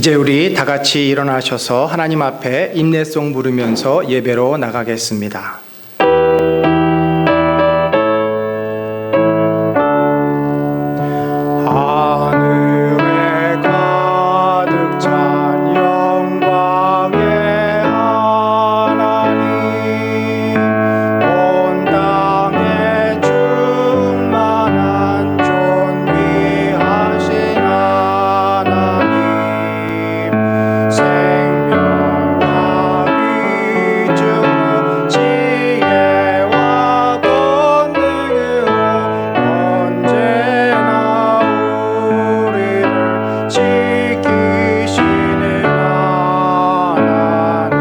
이제 우리 다 같이 일어나셔서 하나님 앞에 인내송 부르면서 예배로 나가겠습니다. 하늘에 가득 찬 영광의 하나님, 온 땅에 충만한 존귀하신 하나님, 생명과 비중 지혜와 권능으로 언제나 우리를 지키시는 하나님,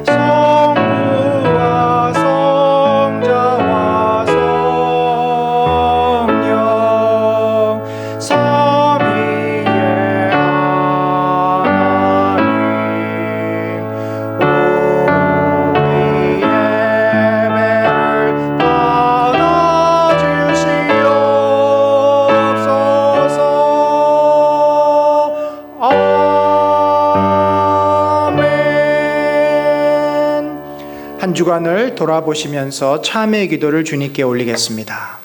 성부와 성자와 성령 삼위의 하나님, 우리 예배를 받아주시옵소서. 아멘. 한 주간을 돌아보시면서 참회의 기도를 주님께 올리겠습니다.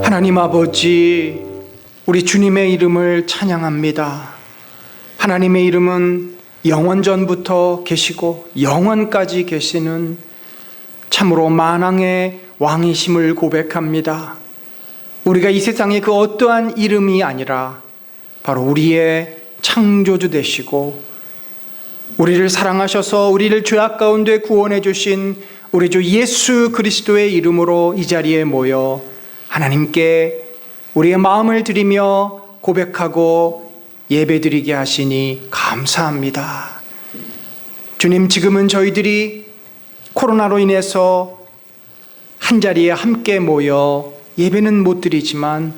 하나님 아버지, 우리 주님의 이름을 찬양합니다. 하나님의 이름은 영원전부터 계시고 영원까지 계시는 참으로 만왕의 왕이심을 고백합니다. 우리가 이 세상에 그 어떠한 이름이 아니라 바로 우리의 창조주 되시고 우리를 사랑하셔서 우리를 죄악 가운데 구원해 주신 우리 주 예수 그리스도의 이름으로 이 자리에 모여 하나님께 우리의 마음을 드리며 고백하고 예배드리게 하시니 감사합니다. 주님, 지금은 저희들이 코로나로 인해서 한자리에 함께 모여 예배는 못 드리지만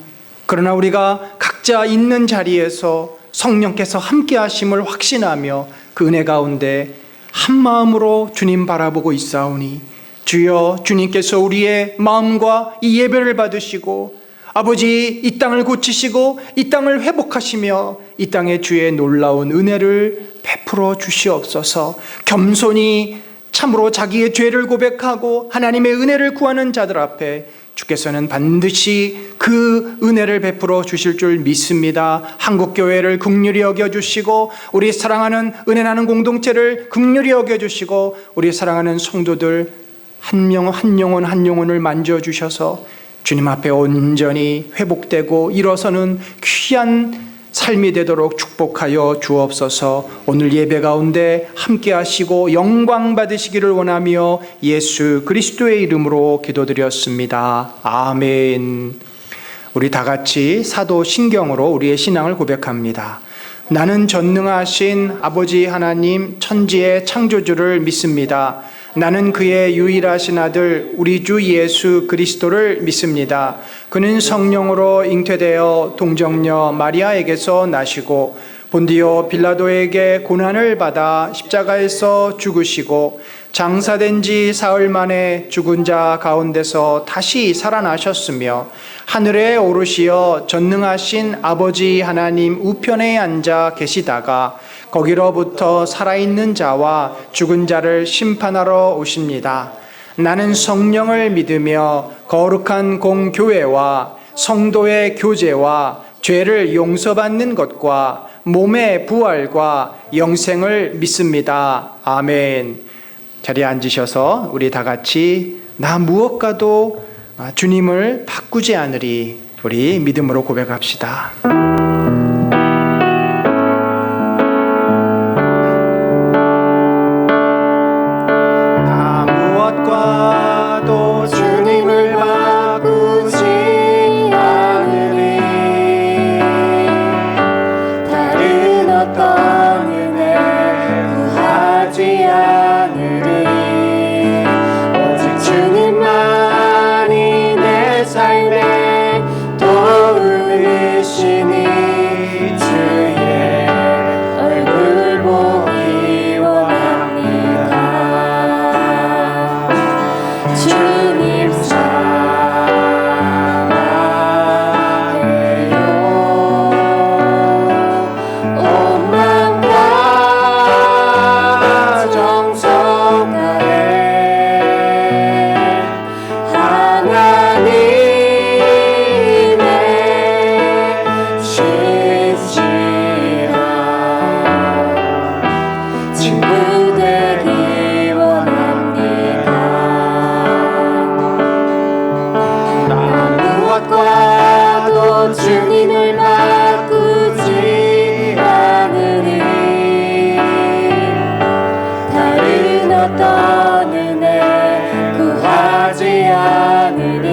그러나 우리가 각자 있는 자리에서 성령께서 함께 하심을 확신하며 그 은혜 가운데 한 마음으로 주님 바라보고 있사오니 주여, 주님께서 우리의 마음과 이 예배를 받으시고 아버지, 이 땅을 고치시고 이 땅을 회복하시며 이 땅에 주의 놀라운 은혜를 베풀어 주시옵소서. 겸손히 참으로 자기의 죄를 고백하고 하나님의 은혜를 구하는 자들 앞에 주께서는 반드시 그 은혜를 베풀어 주실 줄 믿습니다. 한국교회를 긍휼히 여겨주시고 우리 사랑하는 은혜 나는 공동체를 긍휼히 여겨주시고 우리 사랑하는 성도들 한 영혼을 만져주셔서 주님 앞에 온전히 회복되고 일어서는 귀한 삶이 되도록 축복하여 주옵소서. 오늘 예배 가운데 함께 하시고 영광 받으시기를 원하며 예수 그리스도의 이름으로 기도드렸습니다. 아멘. 우리 다 같이 사도신경으로 우리의 신앙을 고백합니다. 나는 전능하신 아버지 하나님 천지의 창조주를 믿습니다. 나는 그의 유일하신 아들 우리 주 예수 그리스도를 믿습니다. 그는 성령으로 잉태되어 동정녀 마리아에게서 나시고 본디오 빌라도에게 고난을 받아 십자가에서 죽으시고 장사된 지 사흘 만에 죽은 자 가운데서 다시 살아나셨으며 하늘에 오르시어 전능하신 아버지 하나님 우편에 앉아 계시다가 거기로부터 살아있는 자와 죽은 자를 심판하러 오십니다. 나는 성령을 믿으며 거룩한 공교회와 성도의 교제와 죄를 용서받는 것과 몸의 부활과 영생을 믿습니다. 아멘. 자리에 앉으셔서 우리 다 같이 나 무엇과도 주님을 바꾸지 않으리, 우리 믿음으로 고백합시다. 나 무엇과도 주님을 바꾸지 않으리, 다른 어떤 은혜 구하지 않으리. 오직 주님만이 내 삶의 도움이시니 주의 얼굴 보기 원합니다. 주님 사랑해요. 온 마음과 정성 다해 하나님의 신실한 친구 되기 원합니다. 나 무엇과도 주님을 바꾸지 않으리, 다른 어떤 은혜 구하지 않으리.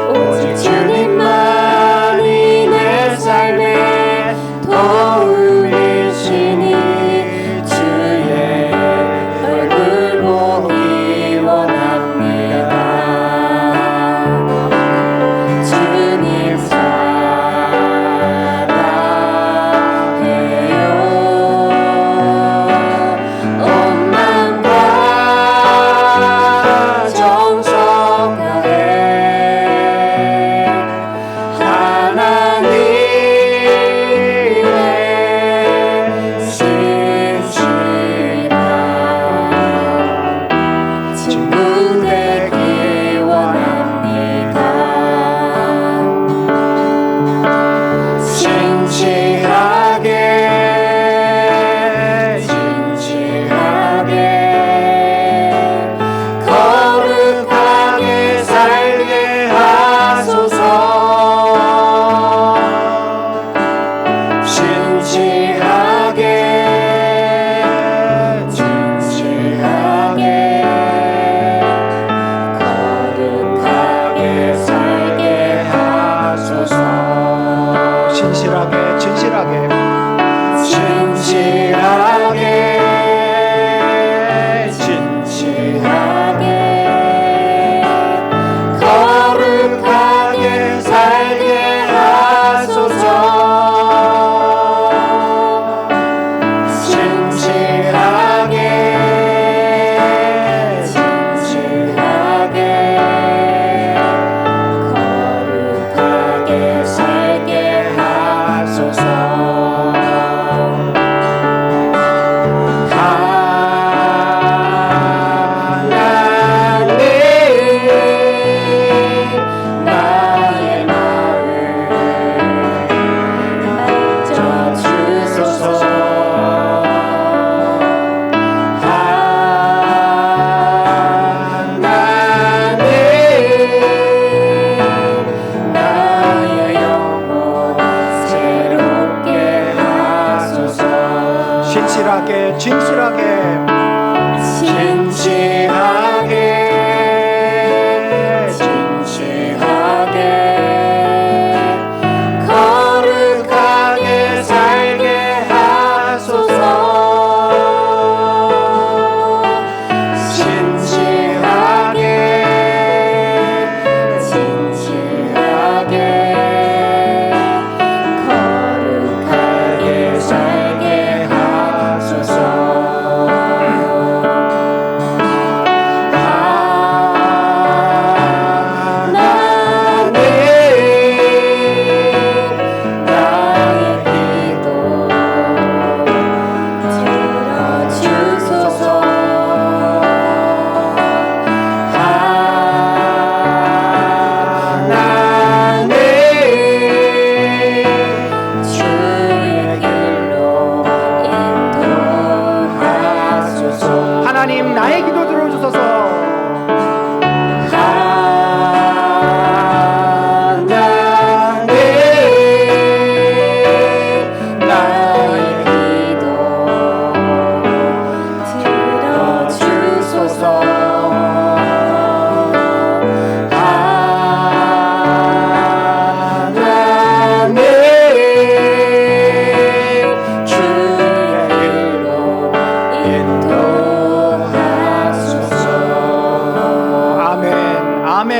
오직 주님만이 내 삶의 도움이시니 주의 얼굴 보기 원합니다. 주님 사랑해요. 온 마음과 정성 다해 하나님의 신실한 친구 되기 원합니다. 진실하게 거룩하게 살게 하소서. 진실하게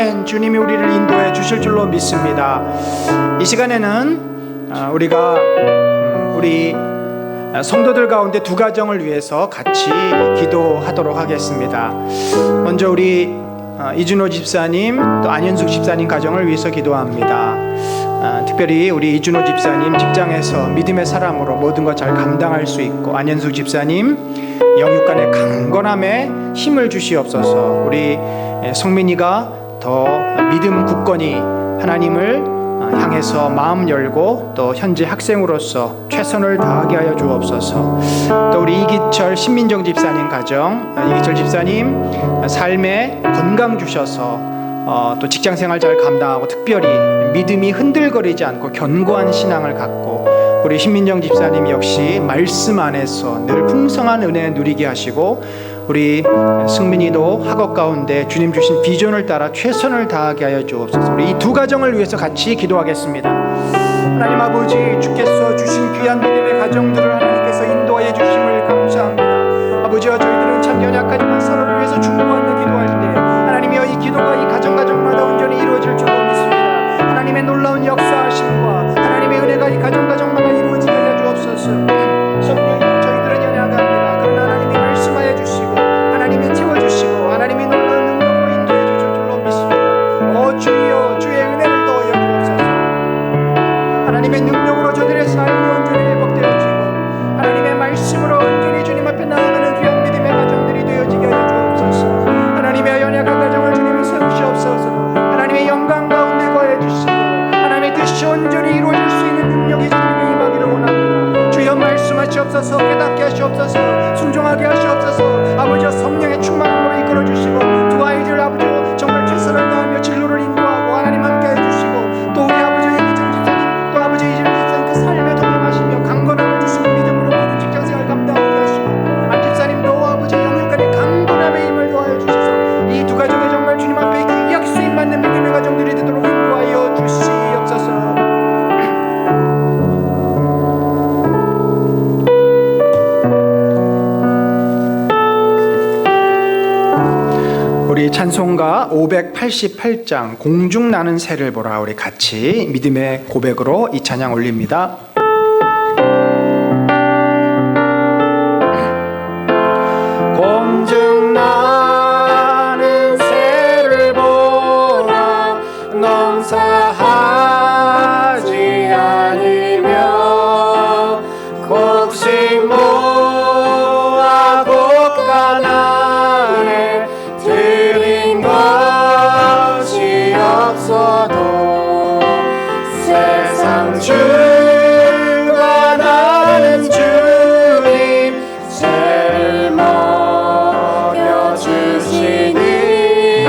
아멘. 주님이 우리를 인도해 주실 줄로 믿습니다. 이 시간에는 우리 성도들 가운데 두 가정을 위해서 같이 기도하도록 하겠습니다. 먼저 우리 이준호 집사님 또 안현숙 집사님 가정을 위해서 기도합니다. 특별히 우리 이준호 집사님 직장에서 믿음의 사람으로 모든 것 잘 감당할 수 있고, 안현숙 집사님 영육간의 강건함에 힘을 주시옵소서. 우리 성민이가 더 믿음 굳건히 하나님을 향해서 마음 열고 또 현재 학생으로서 최선을 다하게 하여 주옵소서. 또 우리 이기철 신민정 집사님 가정, 이기철 집사님 삶에 건강 주셔서 또 직장생활 잘 감당하고 특별히 믿음이 흔들거리지 않고 견고한 신앙을 갖고, 우리 신민정 집사님 역시 말씀 안에서 늘 풍성한 은혜 누리게 하시고, 우리 승민이도 학업 가운데 주님 주신 비전을 따라 최선을 다하게 하여 주옵소서. 우리 이 두 가정을 위해서 같이 기도하겠습니다. 하나님 아버지, 주께서 주신 귀한 믿음의 가정들을 하나님께서 인도하여 주심을 감사합니다. 아버지와 저희들은 참 연약하지만 서로를 위해서 중보하며 기도할 때 하나님이여 이 기도가 이 가정마다 온전히 이루어질 줄로 믿습니다. 하나님의 놀라운 역사하심과 하나님의 은혜가 이 가정마다 이루어지게 하여 주옵소서. 성령이여, 저희들은 연약합니다. 그러나 하나님이 말씀하여 주시고 하나님이 채워주시고 하나님이 놀라운 능력으로 인도해 주실 줄로 믿습니다. 주여, 주의 은혜를 더하여 주옵소서. 하나님의 능력으로 저들의 삶이 온전히 회복되어지고 하나님의 말씀으로 온전히 주님 앞에 나아가는 귀한 믿음의 가정들이 되어지게 하여 주옵소서. 하나님의 연약한 가정을 주님이 세우시옵소서. 하나님의 영광 가운데 거해 주시고 하나님의 뜻이 온전히 이루어질 수 있는 능력이 주님의 임하기를 원합니다. 주여, 말씀하시옵소서. 깨닫게 하시옵소서. 순종하게 하시옵소서. 아버지와 성령의 충만함으로 이끌어 주시고 두 아이들 아버지 정말 최선을 다하며 진로를 인도하고 하나님 함께 해주시고, 또 우리 아버지 이기철 집사님 또 아버지 이재명 집사님 그 삶에 동행하시며 강건함을 주시고 믿음으로 모든 직장생활 감당하게 하시고, 안 집사님도 아버지 영육간의 강건함의 힘을 더하여 주셔서 이 두 가정이 정말 주님 앞에 귀하게 쓰임받는 믿음의 가정들이 되도록 인도하여 주시옵소서. 우리 찬송가 588장 공중 나는 새를 보라, 우리 같이 믿음의 고백으로 이 찬양 올립니다. 공중 나는 새를 보라, 농사하지 않으며 곡식 모아 곡간 안에 들인 것이 없어도 세상 주관하는 주님 새를 먹여주시니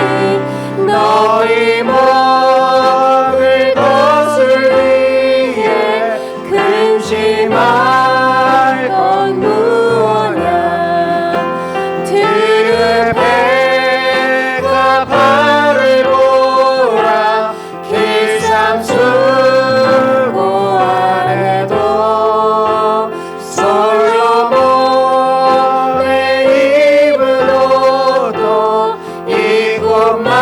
너희 먹을 것을 위해 근심할 건 무엇냐. 들의 배가 발을 보라, 길쌈 수고 안 해도 솔로몬의 입은 옷도 이곳만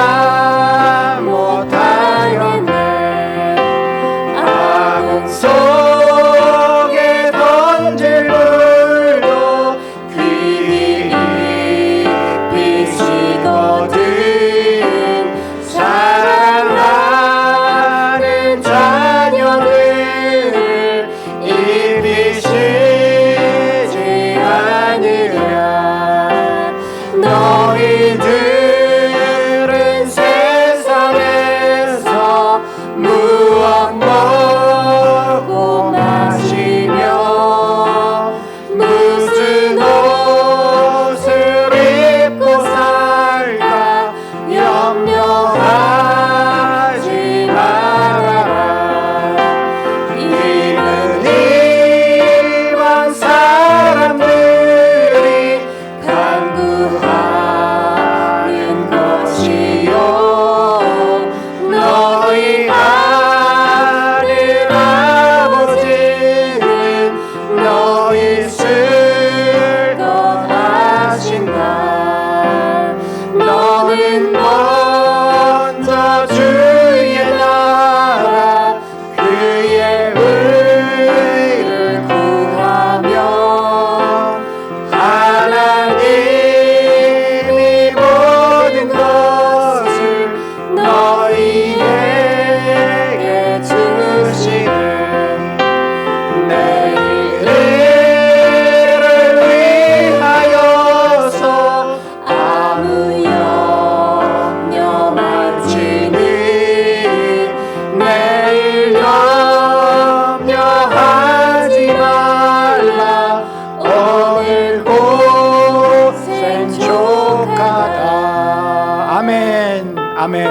아멘, 아멘.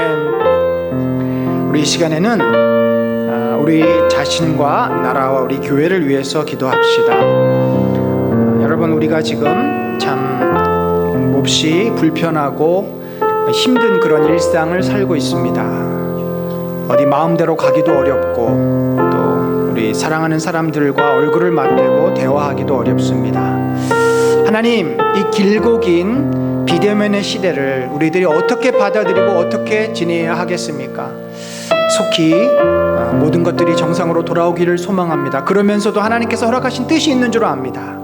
우리 이 시간에는 우리 자신과 나라와 우리 교회를 위해서 기도합시다. 여러분, 우리가 지금 참 몹시 불편하고 힘든 그런 일상을 살고 있습니다. 어디 마음대로 가기도 어렵고 또 우리 사랑하는 사람들과 얼굴을 맞대고 대화하기도 어렵습니다. 하나님, 이 길고 긴 비대면의 시대를 우리들이 어떻게 받아들이고 어떻게 지내야 하겠습니까? 속히 모든 것들이 정상으로 돌아오기를 소망합니다. 그러면서도 하나님께서 허락하신 뜻이 있는 줄 압니다.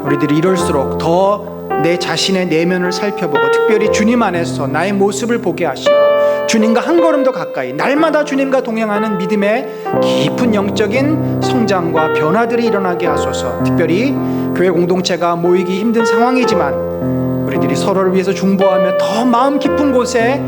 우리들이 이럴수록 더 내 자신의 내면을 살펴보고 특별히 주님 안에서 나의 모습을 보게 하시고 주님과 한 걸음 더 가까이 날마다 주님과 동행하는 믿음의 깊은 영적인 성장과 변화들이 일어나게 하소서. 특별히 교회 공동체가 모이기 힘든 상황이지만 우리들이 서로를 위해서 중보하며 더 마음 깊은 곳에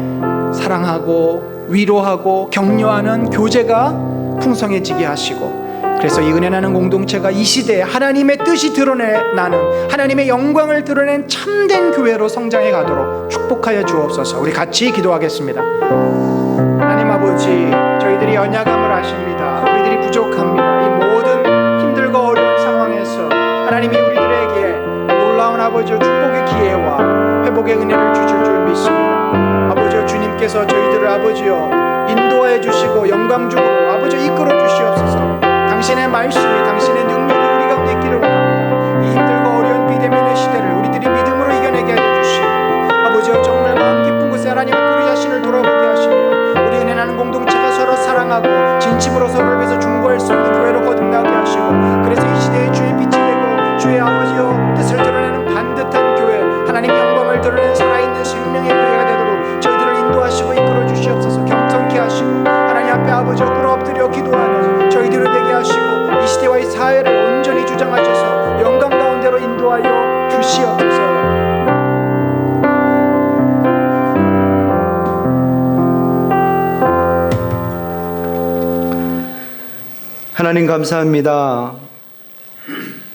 사랑하고 위로하고 격려하는 교제가 풍성해지게 하시고, 그래서 이 은혜 나는 공동체가 이 시대에 하나님의 뜻이 드러나는 하나님의 영광을 드러낸 참된 교회로 성장해 가도록 축복하여 주옵소서. 우리 같이 기도하겠습니다. 하나님 아버지, 저희들이 연약함을 아십니다. 우리들이 부족합니다. 이 모든 힘들고 어려운 상황에서 하나님이 우리들에게 놀라운 아버지의 축복의 기회와 회복의 은혜를 주실 줄 믿습니다. 아버지여, 주님께서 저희들을 아버지여 인도하여 주시고 영광중으로 아버지여 이끌어 주시옵소서. 당신의 말씀이, 당신의 능력이 우리 가운데 있기를 원합니다. 이 힘들고 어려운 비대면의 시대를 우리들이 믿음으로 이겨내게 하여 주시고, 아버지여 정말 마음 깊은 곳에 하나님 앞에 우리 자신을 돌아보게 하시며 우리 은혜 나는 공동체가 서로 사랑하고 진심으로 서로를 위해서 중보할 수 있는 교회로 거듭나게 하시고, 그래서 이 시대에 주의 빛이 되고 주의 아버지여 뜻을 드러내는 반듯한 교회, 하나님 영광을 드러내는 살아있는 생명의 교회가 되도록 저희들을 인도하시고 이끌어 주시옵소서. 경성케 하시고 하나님 앞에 아버지여 꿇어엎드려 기도하는 저희들을 되게 하시고 이 시대와 이 사회를 온전히 주장하셔서 영광 가운데로 인도하여 주시옵소서. 하나님 감사합니다.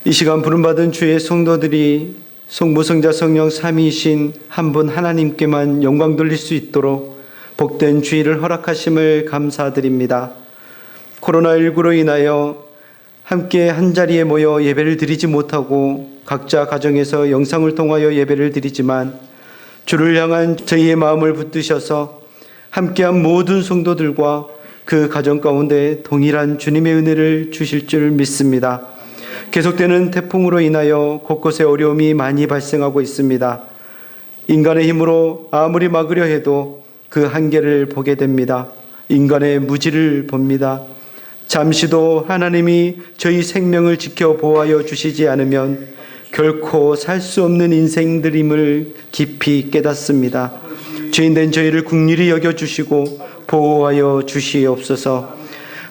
이 시간 부름받은 주의 성도들이 성부 성자 성령 삼위이신 한 분 하나님께만 영광 돌릴 수 있도록 복된 주의를 허락하심을 감사드립니다. 코로나19로 인하여 함께 한자리에 모여 예배를 드리지 못하고 각자 가정에서 영상을 통하여 예배를 드리지만 주를 향한 저희의 마음을 붙드셔서 함께한 모든 성도들과 그 가정 가운데 동일한 주님의 은혜를 주실 줄 믿습니다. 계속되는 태풍으로 인하여 곳곳에 어려움이 많이 발생하고 있습니다. 인간의 힘으로 아무리 막으려 해도 그 한계를 보게 됩니다. 인간의 무지를 봅니다. 잠시도 하나님이 저희 생명을 지켜 보호하여 주시지 않으면 결코 살 수 없는 인생들임을 깊이 깨닫습니다. 죄인된 저희를 긍휼히 여겨주시고 보호하여 주시옵소서.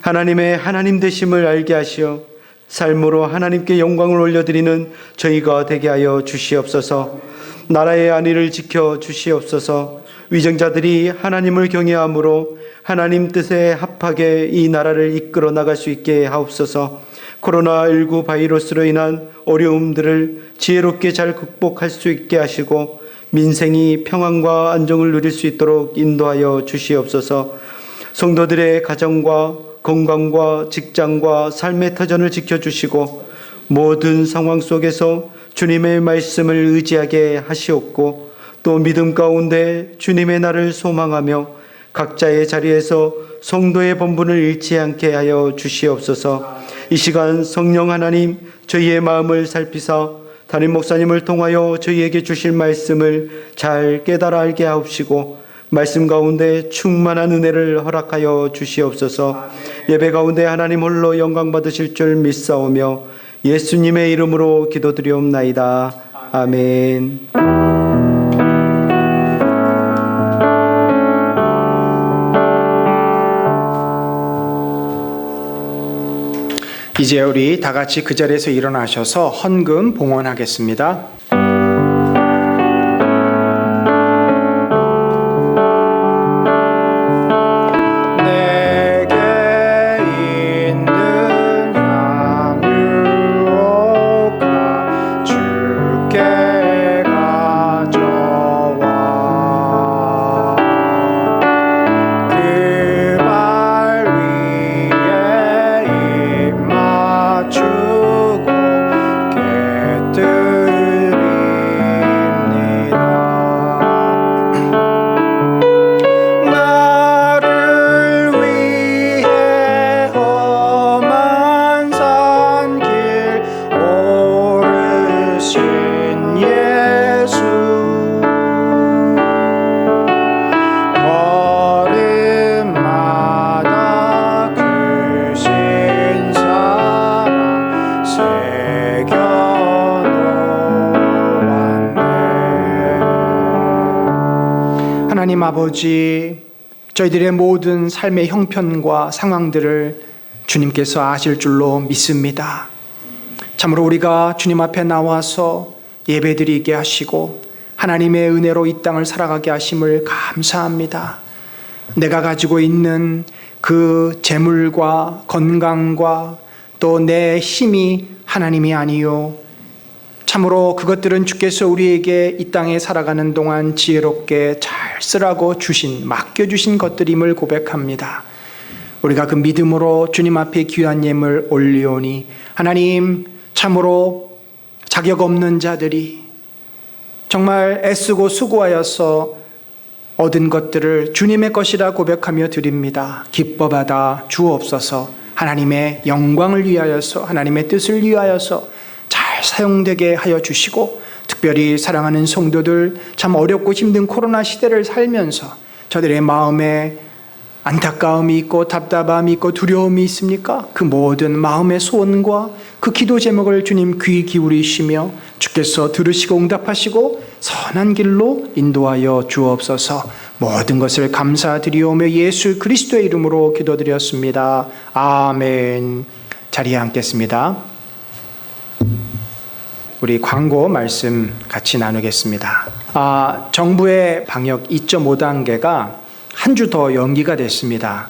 하나님의 하나님 되심을 알게 하시어 삶으로 하나님께 영광을 올려드리는 저희가 되게 하여 주시옵소서. 나라의 안위를 지켜 주시옵소서. 위정자들이 하나님을 경외함으로 하나님 뜻에 합하게 이 나라를 이끌어 나갈 수 있게 하옵소서. 코로나19 바이러스로 인한 어려움들을 지혜롭게 잘 극복할 수 있게 하시고 민생이 평안과 안정을 누릴 수 있도록 인도하여 주시옵소서. 성도들의 가정과 건강과 직장과 삶의 터전을 지켜주시고 모든 상황 속에서 주님의 말씀을 의지하게 하시옵고 또 믿음 가운데 주님의 날을 소망하며 각자의 자리에서 성도의 본분을 잃지 않게 하여 주시옵소서. 이 시간 성령 하나님 저희의 마음을 살피사 담임 목사님을 통하여 저희에게 주실 말씀을 잘 깨달아 알게 하옵시고 말씀 가운데 충만한 은혜를 허락하여 주시옵소서. 예배 가운데 하나님 홀로 영광 받으실 줄 믿사오며 예수님의 이름으로 기도드리옵나이다. 아멘. 이제 우리 다 같이 그 자리에서 일어나셔서 헌금 봉헌하겠습니다. 아버지, 저희들의 모든 삶의 형편과 상황들을 주님께서 아실 줄로 믿습니다. 참으로 우리가 주님 앞에 나와서 예배드리게 하시고 하나님의 은혜로 이 땅을 살아가게 하심을 감사합니다. 내가 가지고 있는 그 재물과 건강과 또 내 힘이 하나님이 아니요, 참으로 그것들은 주께서 우리에게 이 땅에 살아가는 동안 지혜롭게 잘 쓰라고 맡겨주신 것들임을 고백합니다. 우리가 그 믿음으로 주님 앞에 귀한 예물 올리오니 하나님, 참으로 자격 없는 자들이 정말 애쓰고 수고하여서 얻은 것들을 주님의 것이라 고백하며 드립니다. 기뻐 받아 주옵소서. 하나님의 영광을 위하여서, 하나님의 뜻을 위하여서 잘 사용되게 하여 주시고, 특별히 사랑하는 성도들, 참 어렵고 힘든 코로나 시대를 살면서 저들의 마음에 안타까움이 있고 답답함이 있고 두려움이 있습니까? 그 모든 마음의 소원과 그 기도 제목을 주님 귀 기울이시며 주께서 들으시고 응답하시고 선한 길로 인도하여 주옵소서. 모든 것을 감사드리오며 예수 그리스도의 이름으로 기도드렸습니다. 아멘. 자리에 앉겠습니다. 우리 광고 말씀 같이 나누겠습니다. 정부의 방역 2.5단계가 한 주 더 연기가 됐습니다.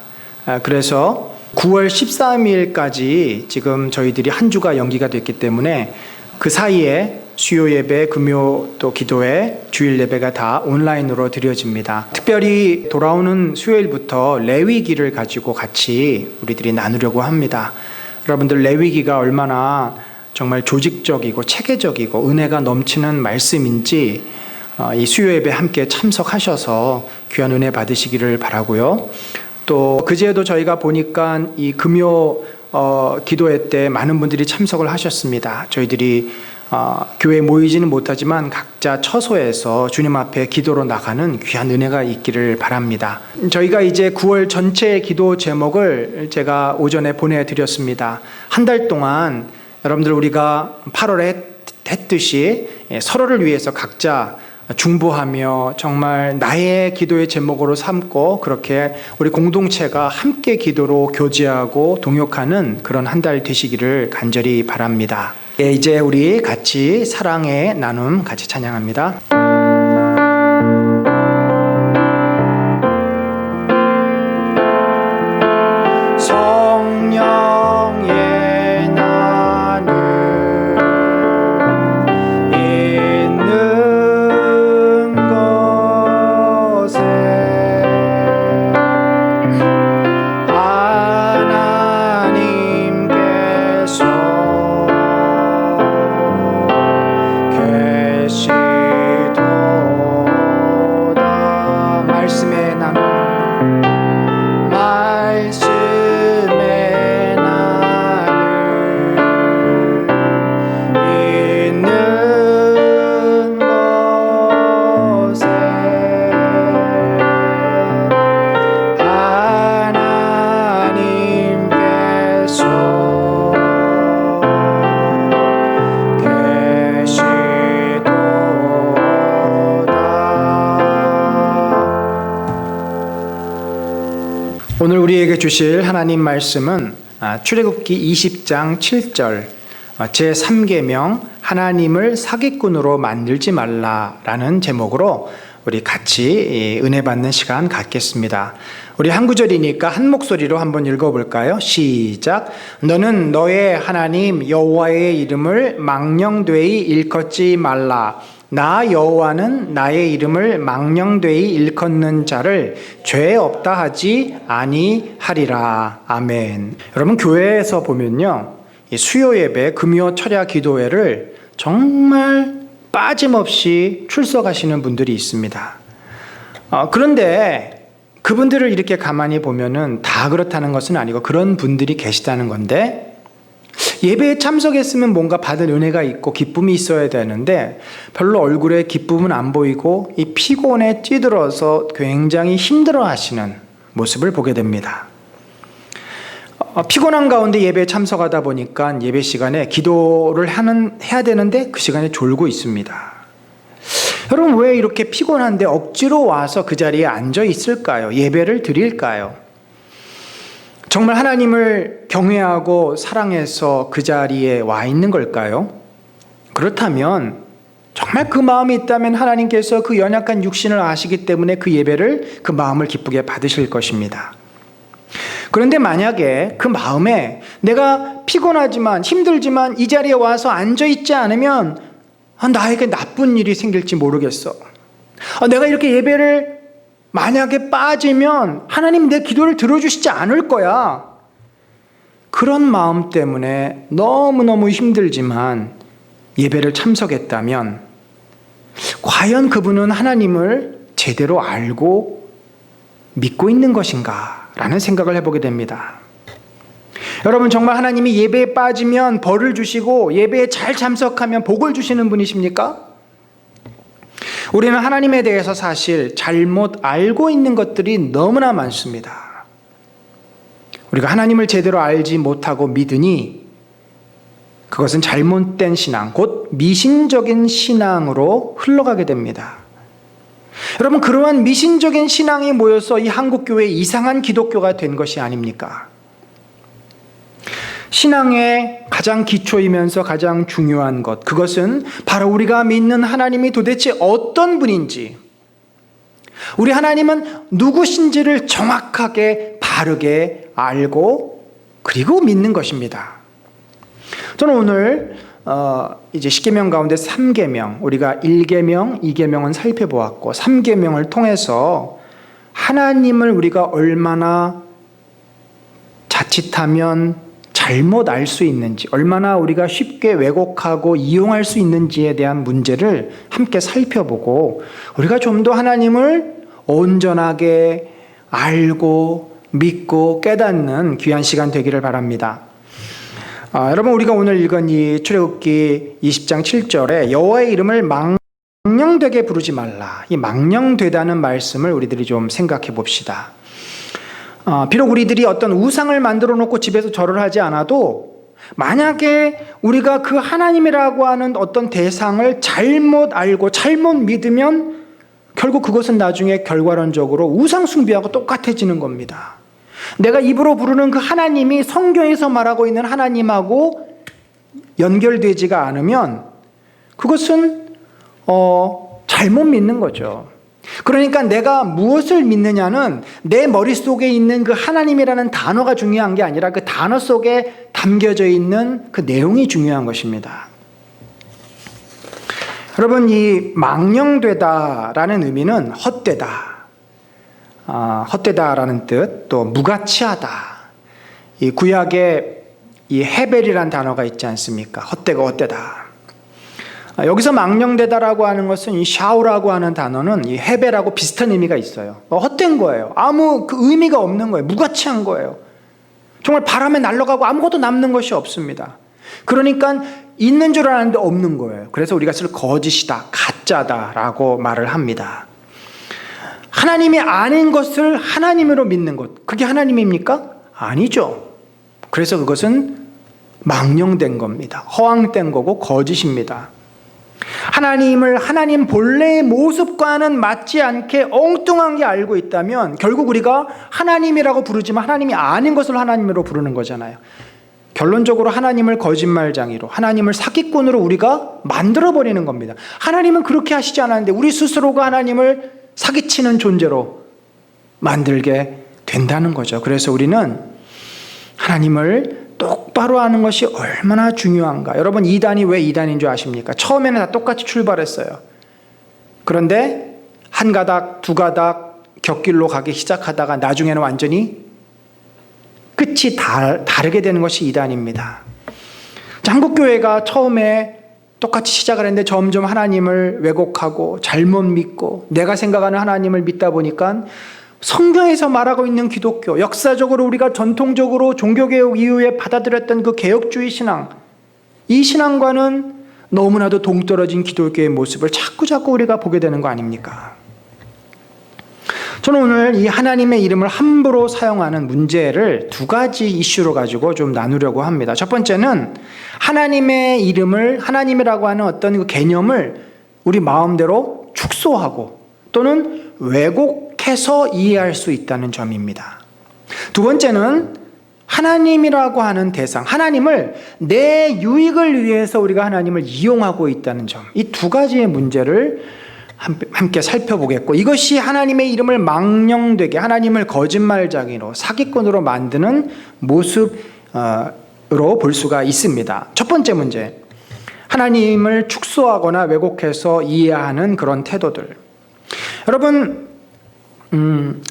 그래서 9월 13일까지 지금 저희들이 한 주가 연기가 됐기 때문에 그 사이에 수요 예배, 금요 또 기도회, 주일 예배가 다 온라인으로 드려집니다. 특별히 돌아오는 수요일부터 레위기를 가지고 같이 우리들이 나누려고 합니다. 여러분들, 레위기가 얼마나 정말 조직적이고 체계적이고 은혜가 넘치는 말씀인지 이 수요 예배 함께 참석하셔서 귀한 은혜 받으시기를 바라고요. 또 그제도 저희가 보니까 이 금요 기도회 때 많은 분들이 참석을 하셨습니다. 저희들이 교회에 모이지는 못하지만 각자 처소에서 주님 앞에 기도로 나가는 귀한 은혜가 있기를 바랍니다. 저희가 이제 9월 전체 기도 제목을 제가 오전에 보내드렸습니다. 한 달 동안 여러분들, 우리가 8월에 했듯이 서로를 위해서 각자 중보하며 정말 나의 기도의 제목으로 삼고, 그렇게 우리 공동체가 함께 기도로 교제하고 동역하는 그런 한 달 되시기를 간절히 바랍니다. 이제 우리 같이 사랑의 나눔 같이 찬양합니다. 오늘 우리에게 주실 하나님 말씀은 출애굽기 20장 7절 제3계명 하나님을 사기꾼으로 만들지 말라라는 제목으로 우리 같이 은혜 받는 시간 갖겠습니다. 우리 한 구절이니까 한 목소리로 한번 읽어볼까요? 시작. 너는 너의 하나님 여호와의 이름을 망령되이 일컫지 말라. 나 여호와는 나의 이름을 망령되이 일컫는 자를 죄 없다 하지 아니하리라. 아멘. 여러분, 교회에서 보면요, 이 수요 예배, 금요 철야 기도회를 정말 빠짐없이 출석하시는 분들이 있습니다. 그런데 그분들을 이렇게 가만히 보면은 다 그렇다는 것은 아니고 그런 분들이 계시다는 건데, 예배에 참석했으면 뭔가 받은 은혜가 있고 기쁨이 있어야 되는데 별로 얼굴에 기쁨은 안 보이고 이 피곤에 찌들어서 굉장히 힘들어 하시는 모습을 보게 됩니다. 피곤한 가운데 예배에 참석하다 보니까 예배 시간에 기도를 해야 되는데 그 시간에 졸고 있습니다. 여러분, 왜 이렇게 피곤한데 억지로 와서 그 자리에 앉아 있을까요? 예배를 드릴까요? 정말 하나님을 경외하고 사랑해서 그 자리에 와 있는 걸까요? 그렇다면 정말 그 마음이 있다면 하나님께서 그 연약한 육신을 아시기 때문에 그 예배를, 그 마음을 기쁘게 받으실 것입니다. 그런데 만약에 그 마음에 내가 피곤하지만 힘들지만 이 자리에 와서 앉아 있지 않으면 나에게 나쁜 일이 생길지 모르겠어. 내가 이렇게 예배를 만약에 빠지면 하나님 내 기도를 들어주시지 않을 거야. 그런 마음 때문에 너무너무 힘들지만 예배를 참석했다면 과연 그분은 하나님을 제대로 알고 믿고 있는 것인가? 라는 생각을 해보게 됩니다. 여러분, 정말 하나님이 예배에 빠지면 벌을 주시고 예배에 잘 참석하면 복을 주시는 분이십니까? 우리는 하나님에 대해서 사실 잘못 알고 있는 것들이 너무나 많습니다. 우리가 하나님을 제대로 알지 못하고 믿으니 그것은 잘못된 신앙, 곧 미신적인 신앙으로 흘러가게 됩니다. 여러분, 그러한 미신적인 신앙이 모여서 이 한국교회 이상한 기독교가 된 것이 아닙니까? 신앙의 가장 기초이면서 가장 중요한 것, 그것은 바로 우리가 믿는 하나님이 도대체 어떤 분인지, 우리 하나님은 누구신지를 정확하게 바르게 알고 그리고 믿는 것입니다. 저는 오늘 이제 10계명 가운데 3계명, 우리가 1계명, 2계명은 살펴보았고 3계명을 통해서 하나님을 우리가 얼마나 자칫하면 잘못 알 수 있는지, 얼마나 우리가 쉽게 왜곡하고 이용할 수 있는지에 대한 문제를 함께 살펴보고 우리가 좀 더 하나님을 온전하게 알고 믿고 깨닫는 귀한 시간 되기를 바랍니다. 여러분, 우리가 오늘 읽은 이 출애굽기 20장 7절에 여호와의 이름을 망령되게 부르지 말라, 이 망령되다는 말씀을 우리들이 좀 생각해 봅시다. 비록 우리들이 어떤 우상을 만들어 놓고 집에서 절을 하지 않아도 만약에 우리가 그 하나님이라고 하는 어떤 대상을 잘못 알고 잘못 믿으면 결국 그것은 나중에 결과론적으로 우상 숭배하고 똑같아지는 겁니다. 내가 입으로 부르는 그 하나님이 성경에서 말하고 있는 하나님하고 연결되지가 않으면 그것은 잘못 믿는 거죠. 그러니까 내가 무엇을 믿느냐는 내 머릿속에 있는 그 하나님이라는 단어가 중요한 게 아니라 그 단어 속에 담겨져 있는 그 내용이 중요한 것입니다. 여러분, 이 망령되다라는 의미는 헛되다, 헛되다라는 뜻, 또 무가치하다. 이 구약에 이 헤벨이라는 단어가 있지 않습니까? 헛되고 헛되다. 여기서 망령되다라고 하는 것은 이 샤우라고 하는 단어는 이 헤벨하고 비슷한 의미가 있어요. 헛된 거예요. 아무 그 의미가 없는 거예요. 무가치한 거예요. 정말 바람에 날아가고 아무것도 남는 것이 없습니다. 그러니까 있는 줄 알았는데 없는 거예요. 그래서 우리가 쓸 거짓이다, 가짜다라고 말을 합니다. 하나님이 아닌 것을 하나님으로 믿는 것, 그게 하나님입니까? 아니죠. 그래서 그것은 망령된 겁니다. 허황된 거고 거짓입니다. 하나님을 하나님 본래의 모습과는 맞지 않게 엉뚱한 게 알고 있다면 결국 우리가 하나님이라고 부르지만 하나님이 아닌 것을 하나님으로 부르는 거잖아요. 결론적으로 하나님을 거짓말장이로, 하나님을 사기꾼으로 우리가 만들어버리는 겁니다. 하나님은 그렇게 하시지 않았는데 우리 스스로가 하나님을 사기치는 존재로 만들게 된다는 거죠. 그래서 우리는 하나님을 똑바로 아는 것이 얼마나 중요한가. 여러분, 이단이 왜 이단인 줄 아십니까? 처음에는 다 똑같이 출발했어요. 그런데 한 가닥, 두 가닥 곁길로 가기 시작하다가 나중에는 완전히 끝이 다르게 되는 것이 이단입니다. 한국교회가 처음에 똑같이 시작을 했는데 점점 하나님을 왜곡하고 잘못 믿고 내가 생각하는 하나님을 믿다 보니까 성경에서 말하고 있는 기독교, 역사적으로 우리가 전통적으로 종교개혁 이후에 받아들였던 그 개혁주의 신앙, 이 신앙과는 너무나도 동떨어진 기독교의 모습을 자꾸 우리가 보게 되는 거 아닙니까? 저는 오늘 이 하나님의 이름을 함부로 사용하는 문제를 두 가지 이슈로 가지고 좀 나누려고 합니다. 첫 번째는 하나님의 이름을, 하나님이라고 하는 어떤 그 개념을 우리 마음대로 축소하고 또는 왜곡해서 이해할 수 있다는 점입니다. 두 번째는 하나님이라고 하는 대상, 하나님을 내 유익을 위해서 우리가 하나님을 이용하고 있다는 점, 이 두 가지의 문제를 함께 살펴보겠고, 이것이 하나님의 이름을 망령되게, 하나님을 거짓말쟁이로, 사기꾼으로 만드는 모습으로 볼 수가 있습니다. 첫 번째 문제, 하나님을 축소하거나 왜곡해서 이해하는 그런 태도들. 여러분,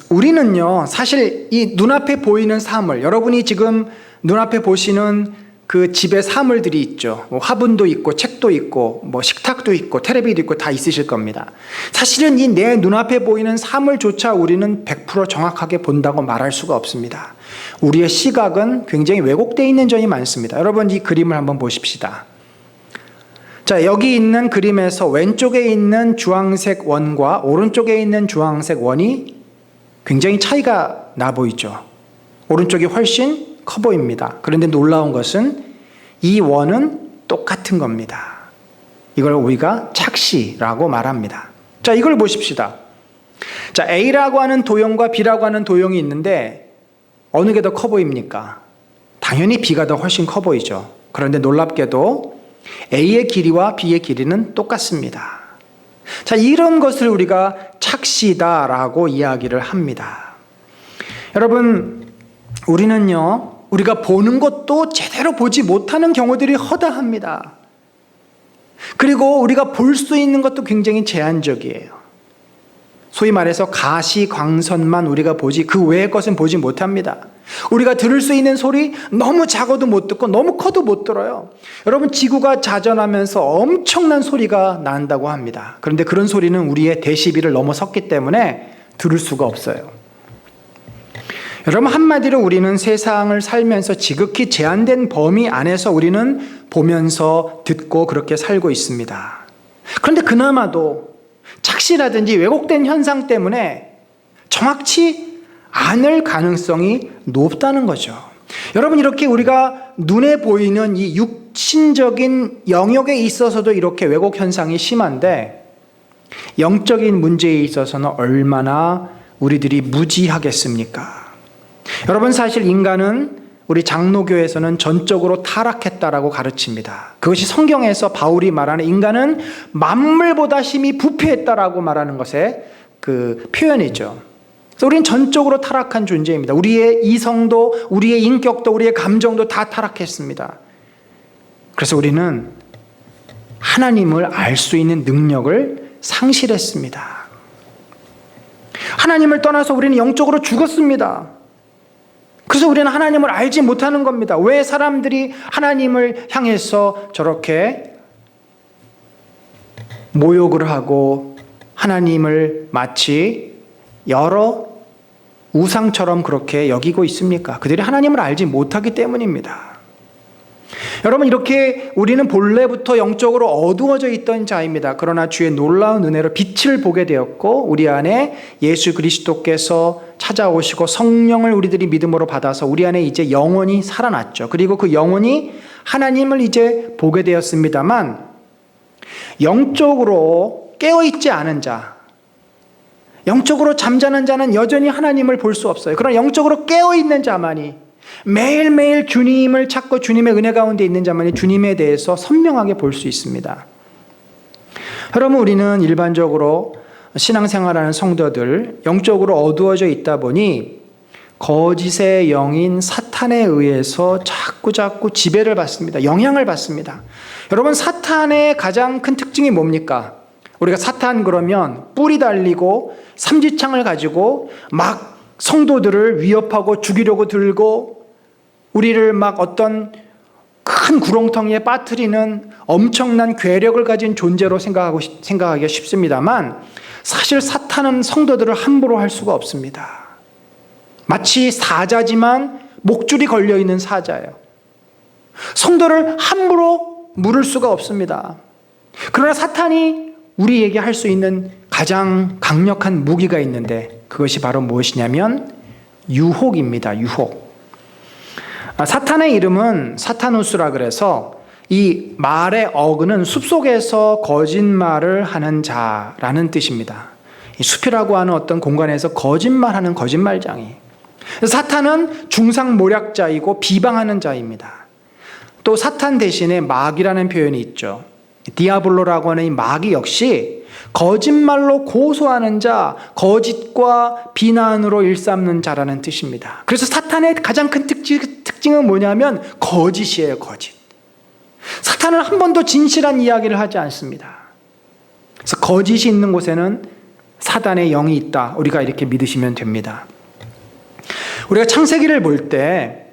우리는요, 사실 이 눈앞에 보이는 사물, 여러분이 지금 눈앞에 보시는 그 집에 사물들이 있죠. 뭐 화분도 있고, 책도 있고, 뭐 식탁도 있고, 텔레비도 있고, 다 있으실 겁니다. 사실은 이 내 눈앞에 보이는 사물조차 우리는 100% 정확하게 본다고 말할 수가 없습니다. 우리의 시각은 굉장히 왜곡되어 있는 점이 많습니다. 여러분, 이 그림을 한번 보십시다. 자, 여기 있는 그림에서 왼쪽에 있는 주황색 원과 오른쪽에 있는 주황색 원이 굉장히 차이가 나 보이죠. 오른쪽이 훨씬 커 보입니다. 그런데 놀라운 것은 이 원은 똑같은 겁니다. 이걸 우리가 착시라고 말합니다. 자, 이걸 보십시다. 자, A라고 하는 도형과 B라고 하는 도형이 있는데 어느 게 더 커 보입니까? 당연히 B가 더 훨씬 커 보이죠. 그런데 놀랍게도 A의 길이와 B의 길이는 똑같습니다. 자, 이런 것을 우리가 착시다라고 이야기를 합니다. 여러분, 우리는요, 우리가 보는 것도 제대로 보지 못하는 경우들이 허다합니다. 그리고 우리가 볼 수 있는 것도 굉장히 제한적이에요. 소위 말해서 가시광선만 우리가 보지 그 외의 것은 보지 못합니다. 우리가 들을 수 있는 소리 너무 작아도 못 듣고 너무 커도 못 들어요. 여러분, 지구가 자전하면서 엄청난 소리가 난다고 합니다. 그런데 그런 소리는 우리의 데시벨을 넘어섰기 때문에 들을 수가 없어요. 여러분, 한마디로 우리는 세상을 살면서 지극히 제한된 범위 안에서 우리는 보면서 듣고 그렇게 살고 있습니다. 그런데 그나마도 착시라든지 왜곡된 현상 때문에 정확치 않을 가능성이 높다는 거죠. 여러분, 이렇게 우리가 눈에 보이는 이 육신적인 영역에 있어서도 이렇게 왜곡 현상이 심한데 영적인 문제에 있어서는 얼마나 우리들이 무지하겠습니까? 여러분, 사실 인간은 우리 장로교에서는 전적으로 타락했다라고 가르칩니다. 그것이 성경에서 바울이 말하는 인간은 만물보다 심히 부패했다라고 말하는 것의 그 표현이죠. 그래서 우리는 전적으로 타락한 존재입니다. 우리의 이성도, 우리의 인격도, 우리의 감정도 다 타락했습니다. 그래서 우리는 하나님을 알 수 있는 능력을 상실했습니다. 하나님을 떠나서 우리는 영적으로 죽었습니다. 그래서 우리는 하나님을 알지 못하는 겁니다. 왜 사람들이 하나님을 향해서 저렇게 모욕을 하고 하나님을 마치 여러 우상처럼 그렇게 여기고 있습니까? 그들이 하나님을 알지 못하기 때문입니다. 여러분, 이렇게 우리는 본래부터 영적으로 어두워져 있던 자입니다. 그러나 주의 놀라운 은혜로 빛을 보게 되었고 우리 안에 예수 그리스도께서 찾아오시고 성령을 우리들이 믿음으로 받아서 우리 안에 이제 영혼이 살아났죠. 그리고 그 영혼이 하나님을 이제 보게 되었습니다만 영적으로 깨어있지 않은 자, 영적으로 잠자는 자는 여전히 하나님을 볼 수 없어요. 그러나 영적으로 깨어있는 자만이 매일매일 주님을 찾고 주님의 은혜 가운데 있는 자만이 주님에 대해서 선명하게 볼 수 있습니다. 여러분, 우리는 일반적으로 신앙생활하는 성도들 영적으로 어두워져 있다 보니 거짓의 영인 사탄에 의해서 자꾸 지배를 받습니다. 영향을 받습니다. 여러분, 사탄의 가장 큰 특징이 뭡니까? 우리가 사탄 그러면 뿔이 달리고 삼지창을 가지고 막 성도들을 위협하고 죽이려고 들고 우리를 막 어떤 큰 구렁텅이에 빠뜨리는 엄청난 괴력을 가진 존재로 생각하기가 쉽습니다만 사실 사탄은 성도들을 함부로 할 수가 없습니다. 마치 사자지만 목줄이 걸려있는 사자예요. 성도를 함부로 물을 수가 없습니다. 그러나 사탄이 우리에게 할 수 있는 가장 강력한 무기가 있는데 그것이 바로 무엇이냐면 유혹입니다. 유혹. 사탄의 이름은 사타누스라 그래서 이 말의 어근은 숲속에서 거짓말을 하는 자라는 뜻입니다. 이 숲이라고 하는 어떤 공간에서 거짓말하는 거짓말장이. 사탄은 중상모략자이고 비방하는 자입니다. 또 사탄 대신에 마귀라는 표현이 있죠. 디아블로라고 하는 이 마귀 역시 거짓말로 고소하는 자, 거짓과 비난으로 일삼는 자라는 뜻입니다. 그래서 사탄의 가장 큰 특징은 뭐냐면 거짓이에요, 거짓. 사탄은 한 번도 진실한 이야기를 하지 않습니다. 그래서 거짓이 있는 곳에는 사단의 영이 있다. 우리가 이렇게 믿으시면 됩니다. 우리가 창세기를 볼 때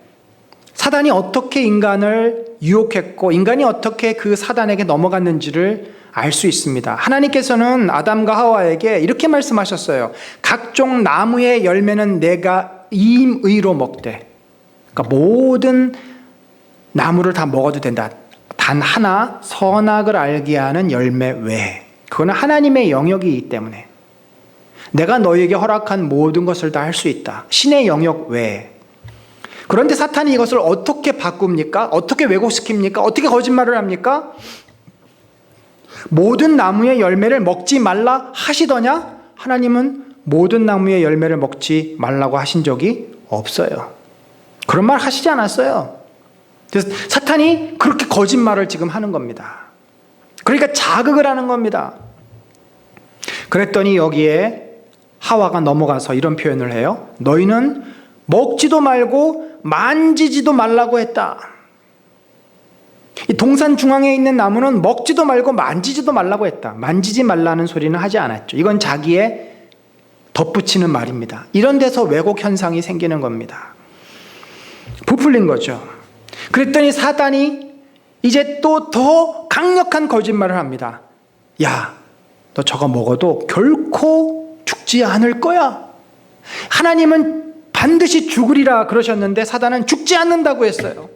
사단이 어떻게 인간을 유혹했고 인간이 어떻게 그 사단에게 넘어갔는지를 알 수 있습니다. 하나님께서는 아담과 하와에게 이렇게 말씀하셨어요. 각종 나무의 열매는 내가 임의로 먹되. 그러니까 모든 나무를 다 먹어도 된다. 단 하나 선악을 알게 하는 열매 외에. 그거는 하나님의 영역이기 때문에 내가 너에게 허락한 모든 것을 다 할 수 있다. 신의 영역 외에. 그런데 사탄이 이것을 어떻게 바꿉니까? 어떻게 왜곡시킵니까? 어떻게 거짓말을 합니까? 모든 나무의 열매를 먹지 말라 하시더냐? 하나님은 모든 나무의 열매를 먹지 말라고 하신 적이 없어요. 그런 말 하시지 않았어요. 그래서 사탄이 그렇게 거짓말을 지금 하는 겁니다. 그러니까 자극을 하는 겁니다. 그랬더니 여기에 하와가 넘어가서 이런 표현을 해요. 너희는 먹지도 말고 만지지도 말라고 했다. 이 동산 중앙에 있는 나무는 먹지도 말고 만지지도 말라고 했다. 만지지 말라는 소리는 하지 않았죠. 이건 자기의 덧붙이는 말입니다. 이런 데서 왜곡 현상이 생기는 겁니다. 부풀린 거죠. 그랬더니 사단이 이제 또 더 강력한 거짓말을 합니다. 야, 너 저거 먹어도 결코 죽지 않을 거야. 하나님은 반드시 죽으리라 그러셨는데 사단은 죽지 않는다고 했어요.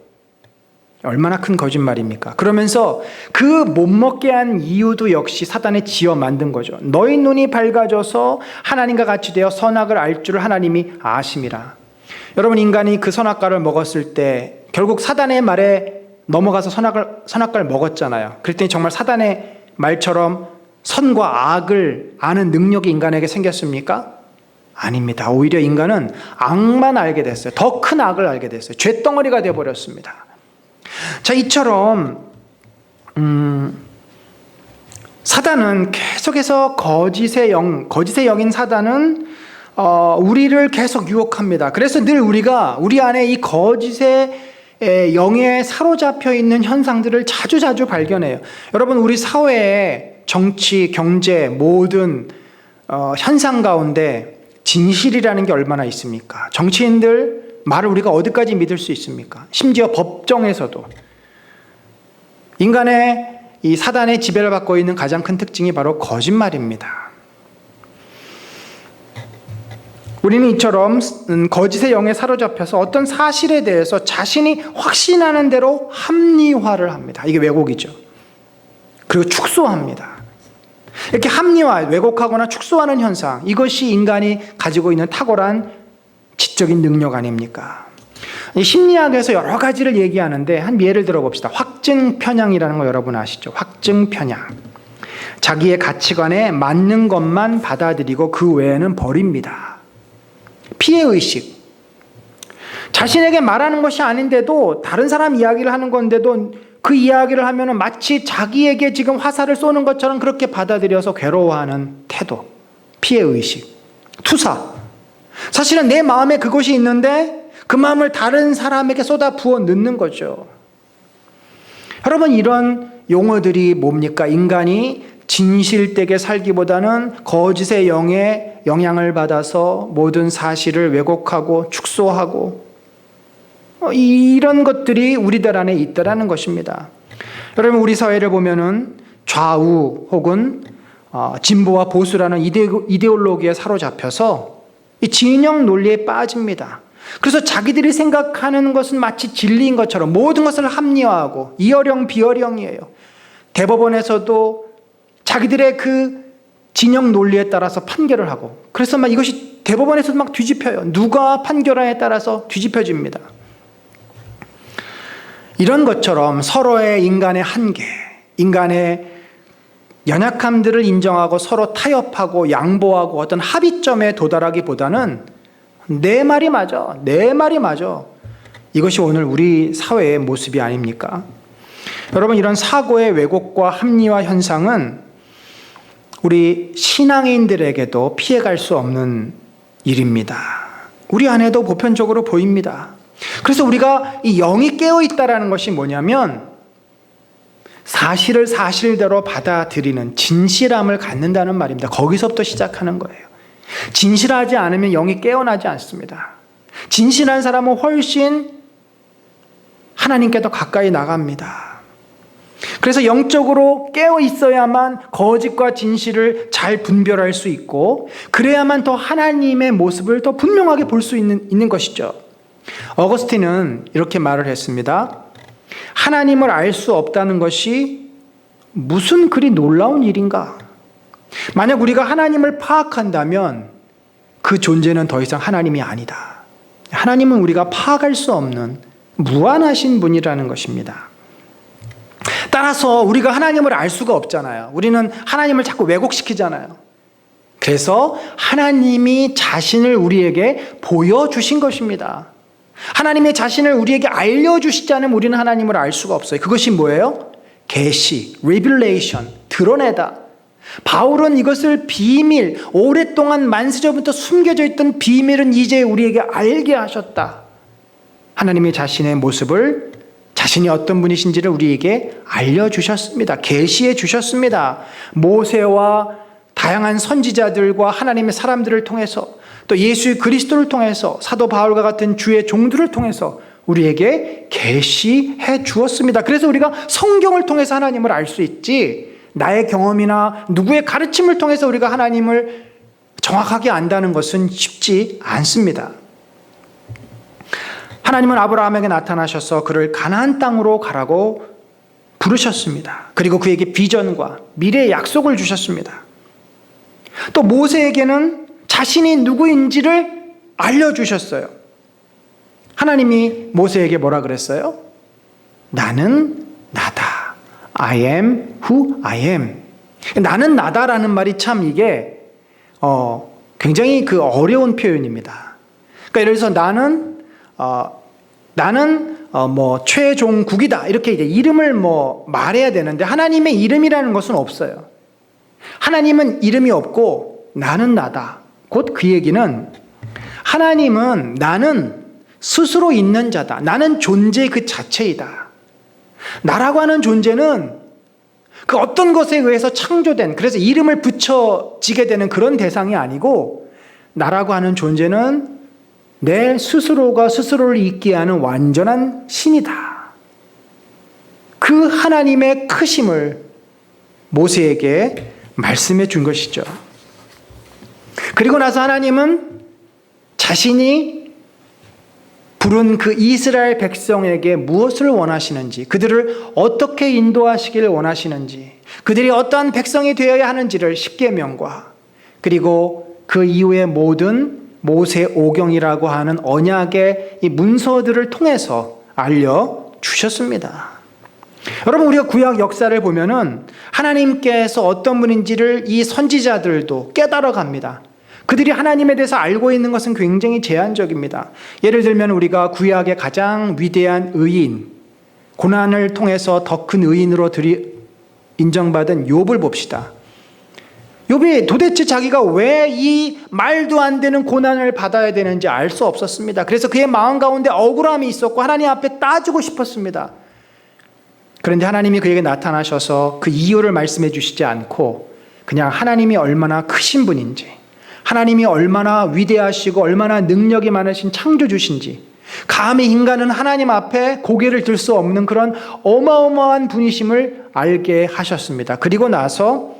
얼마나 큰 거짓말입니까? 그러면서 그 못 먹게 한 이유도 역시 사단이 지어 만든 거죠. 너희 눈이 밝아져서 하나님과 같이 되어 선악을 알 줄을 하나님이 아심이라. 여러분, 인간이 그 선악과를 먹었을 때 결국 사단의 말에 넘어가서 선악과를 먹었잖아요. 그랬더니 정말 사단의 말처럼 선과 악을 아는 능력이 인간에게 생겼습니까? 아닙니다. 오히려 인간은 악만 알게 됐어요. 더 큰 악을 알게 됐어요. 쇳덩어리가 되어버렸습니다. 자, 이처럼 사단은 계속해서 거짓의 영인 사단은 우리를 계속 유혹합니다. 그래서 늘 우리가 우리 안에 이 거짓의 영에 사로잡혀 있는 현상들을 자주 발견해요. 여러분, 우리 사회의 정치, 경제 모든 현상 가운데 진실이라는 게 얼마나 있습니까? 정치인들 말을 우리가 어디까지 믿을 수 있습니까? 심지어 법정에서도 인간의 이 사단의 지배를 받고 있는 가장 큰 특징이 바로 거짓말입니다. 우리는 이처럼 거짓의 영에 사로잡혀서 어떤 사실에 대해서 자신이 확신하는 대로 합리화를 합니다. 이게 왜곡이죠. 그리고 축소합니다. 이렇게 합리화, 왜곡하거나 축소하는 현상, 이것이 인간이 가지고 있는 탁월한 지적인 능력 아닙니까? 심리학에서 여러 가지를 얘기하는데 한 예를 들어봅시다. 확증 편향이라는 거 여러분 아시죠? 확증 편향. 자기의 가치관에 맞는 것만 받아들이고 그 외에는 버립니다. 피해의식. 자신에게 말하는 것이 아닌데도 다른 사람 이야기를 하는 건데도 그 이야기를 하면 마치 자기에게 지금 화살을 쏘는 것처럼 그렇게 받아들여서 괴로워하는 태도. 피해의식. 투사. 사실은 내 마음에 그것이 있는데 그 마음을 다른 사람에게 쏟아 부어 넣는 거죠. 여러분, 이런 용어들이 뭡니까? 인간이 진실되게 살기보다는 거짓의 영에 영향을 받아서 모든 사실을 왜곡하고 축소하고 이런 것들이 우리들 안에 있다라는 것입니다. 여러분, 우리 사회를 보면은 좌우 혹은 진보와 보수라는 이데올로기에 사로잡혀서 이 진영 논리에 빠집니다. 그래서 자기들이 생각하는 것은 마치 진리인 것처럼 모든 것을 합리화하고 이어령 비어령이에요. 대법원에서도 자기들의 그 진영 논리에 따라서 판결을 하고, 그래서 막 이것이 대법원에서도 막 뒤집혀요. 누가 판결하에 따라서 뒤집혀집니다. 이런 것처럼 서로의 인간의 한계, 인간의 연약함들을 인정하고 서로 타협하고 양보하고 어떤 합의점에 도달하기보다는 내 말이 맞아, 내 말이 맞아. 이것이 오늘 우리 사회의 모습이 아닙니까? 여러분, 이런 사고의 왜곡과 합리화 현상은 우리 신앙인들에게도 피해갈 수 없는 일입니다. 우리 안에도 보편적으로 보입니다. 그래서 우리가 이 영이 깨어있다라는 것이 뭐냐면 사실을 사실대로 받아들이는 진실함을 갖는다는 말입니다. 거기서부터 시작하는 거예요. 진실하지 않으면 영이 깨어나지 않습니다. 진실한 사람은 훨씬 하나님께 더 가까이 나갑니다. 그래서 영적으로 깨어 있어야만 거짓과 진실을 잘 분별할 수 있고 그래야만 더 하나님의 모습을 더 분명하게 볼 수 있는 것이죠. 어거스틴은 이렇게 말을 했습니다. 하나님을 알 수 없다는 것이 무슨 그리 놀라운 일인가? 만약 우리가 하나님을 파악한다면 그 존재는 더 이상 하나님이 아니다. 하나님은 우리가 파악할 수 없는 무한하신 분이라는 것입니다. 따라서 우리가 하나님을 알 수가 없잖아요. 우리는 하나님을 자꾸 왜곡시키잖아요. 그래서 하나님이 자신을 우리에게 보여주신 것입니다. 하나님의 자신을 우리에게 알려주시지 않으면 우리는 하나님을 알 수가 없어요. 그것이 뭐예요? 계시, revelation, 드러내다. 바울은 이것을 비밀, 오랫동안 만세전부터 숨겨져 있던 비밀은 이제 우리에게 알게 하셨다. 하나님의 자신의 모습을, 자신이 어떤 분이신지를 우리에게 알려주셨습니다. 계시해 주셨습니다. 모세와 다양한 선지자들과 하나님의 사람들을 통해서 또 예수 그리스도를 통해서 사도 바울과 같은 주의 종들을 통해서 우리에게 계시해 주었습니다. 그래서 우리가 성경을 통해서 하나님을 알 수 있지 나의 경험이나 누구의 가르침을 통해서 우리가 하나님을 정확하게 안다는 것은 쉽지 않습니다. 하나님은 아브라함에게 나타나셔서 그를 가나안 땅으로 가라고 부르셨습니다. 그리고 그에게 비전과 미래의 약속을 주셨습니다. 또 모세에게는 자신이 누구인지를 알려주셨어요. 하나님이 모세에게 뭐라 그랬어요? 나는 나다. I am who I am. 나는 나다라는 말이 참 이게 굉장히 그 어려운 표현입니다. 그러니까 예를 들어서 나는 최종국이다 이렇게 이제 이름을 말해야 되는데 하나님의 이름이라는 것은 없어요. 하나님은 이름이 없고 나는 나다. 곧 그 얘기는 하나님은 나는 스스로 있는 자다. 나는 존재 그 자체이다. 나라고 하는 존재는 그 어떤 것에 의해서 창조된, 그래서 이름을 붙여지게 되는 그런 대상이 아니고 나라고 하는 존재는 내 스스로가 스스로를 있게 하는 완전한 신이다. 그 하나님의 크심을 모세에게 말씀해 준 것이죠. 그리고 나서 하나님은 자신이 부른 그 이스라엘 백성에게 무엇을 원하시는지, 그들을 어떻게 인도하시길 원하시는지, 그들이 어떠한 백성이 되어야 하는지를 십계명과 그리고 그 이후의 모든 모세오경이라고 하는 언약의 이 문서들을 통해서 알려주셨습니다. 여러분, 우리가 구약 역사를 보면은 하나님께서 어떤 분인지를 이 선지자들도 깨달아 갑니다. 그들이 하나님에 대해서 알고 있는 것은 굉장히 제한적입니다. 예를 들면 우리가 구약의 가장 위대한 의인, 고난을 통해서 더 큰 의인으로 인정받은 욥을 봅시다. 욥이 도대체 자기가 왜 이 말도 안 되는 고난을 받아야 되는지 알 수 없었습니다. 그래서 그의 마음 가운데 억울함이 있었고 하나님 앞에 따지고 싶었습니다. 그런데 하나님이 그에게 나타나셔서 그 이유를 말씀해 주시지 않고 그냥 하나님이 얼마나 크신 분인지, 하나님이 얼마나 위대하시고 얼마나 능력이 많으신 창조주신지, 감히 인간은 하나님 앞에 고개를 들 수 없는 그런 어마어마한 분이심을 알게 하셨습니다. 그리고 나서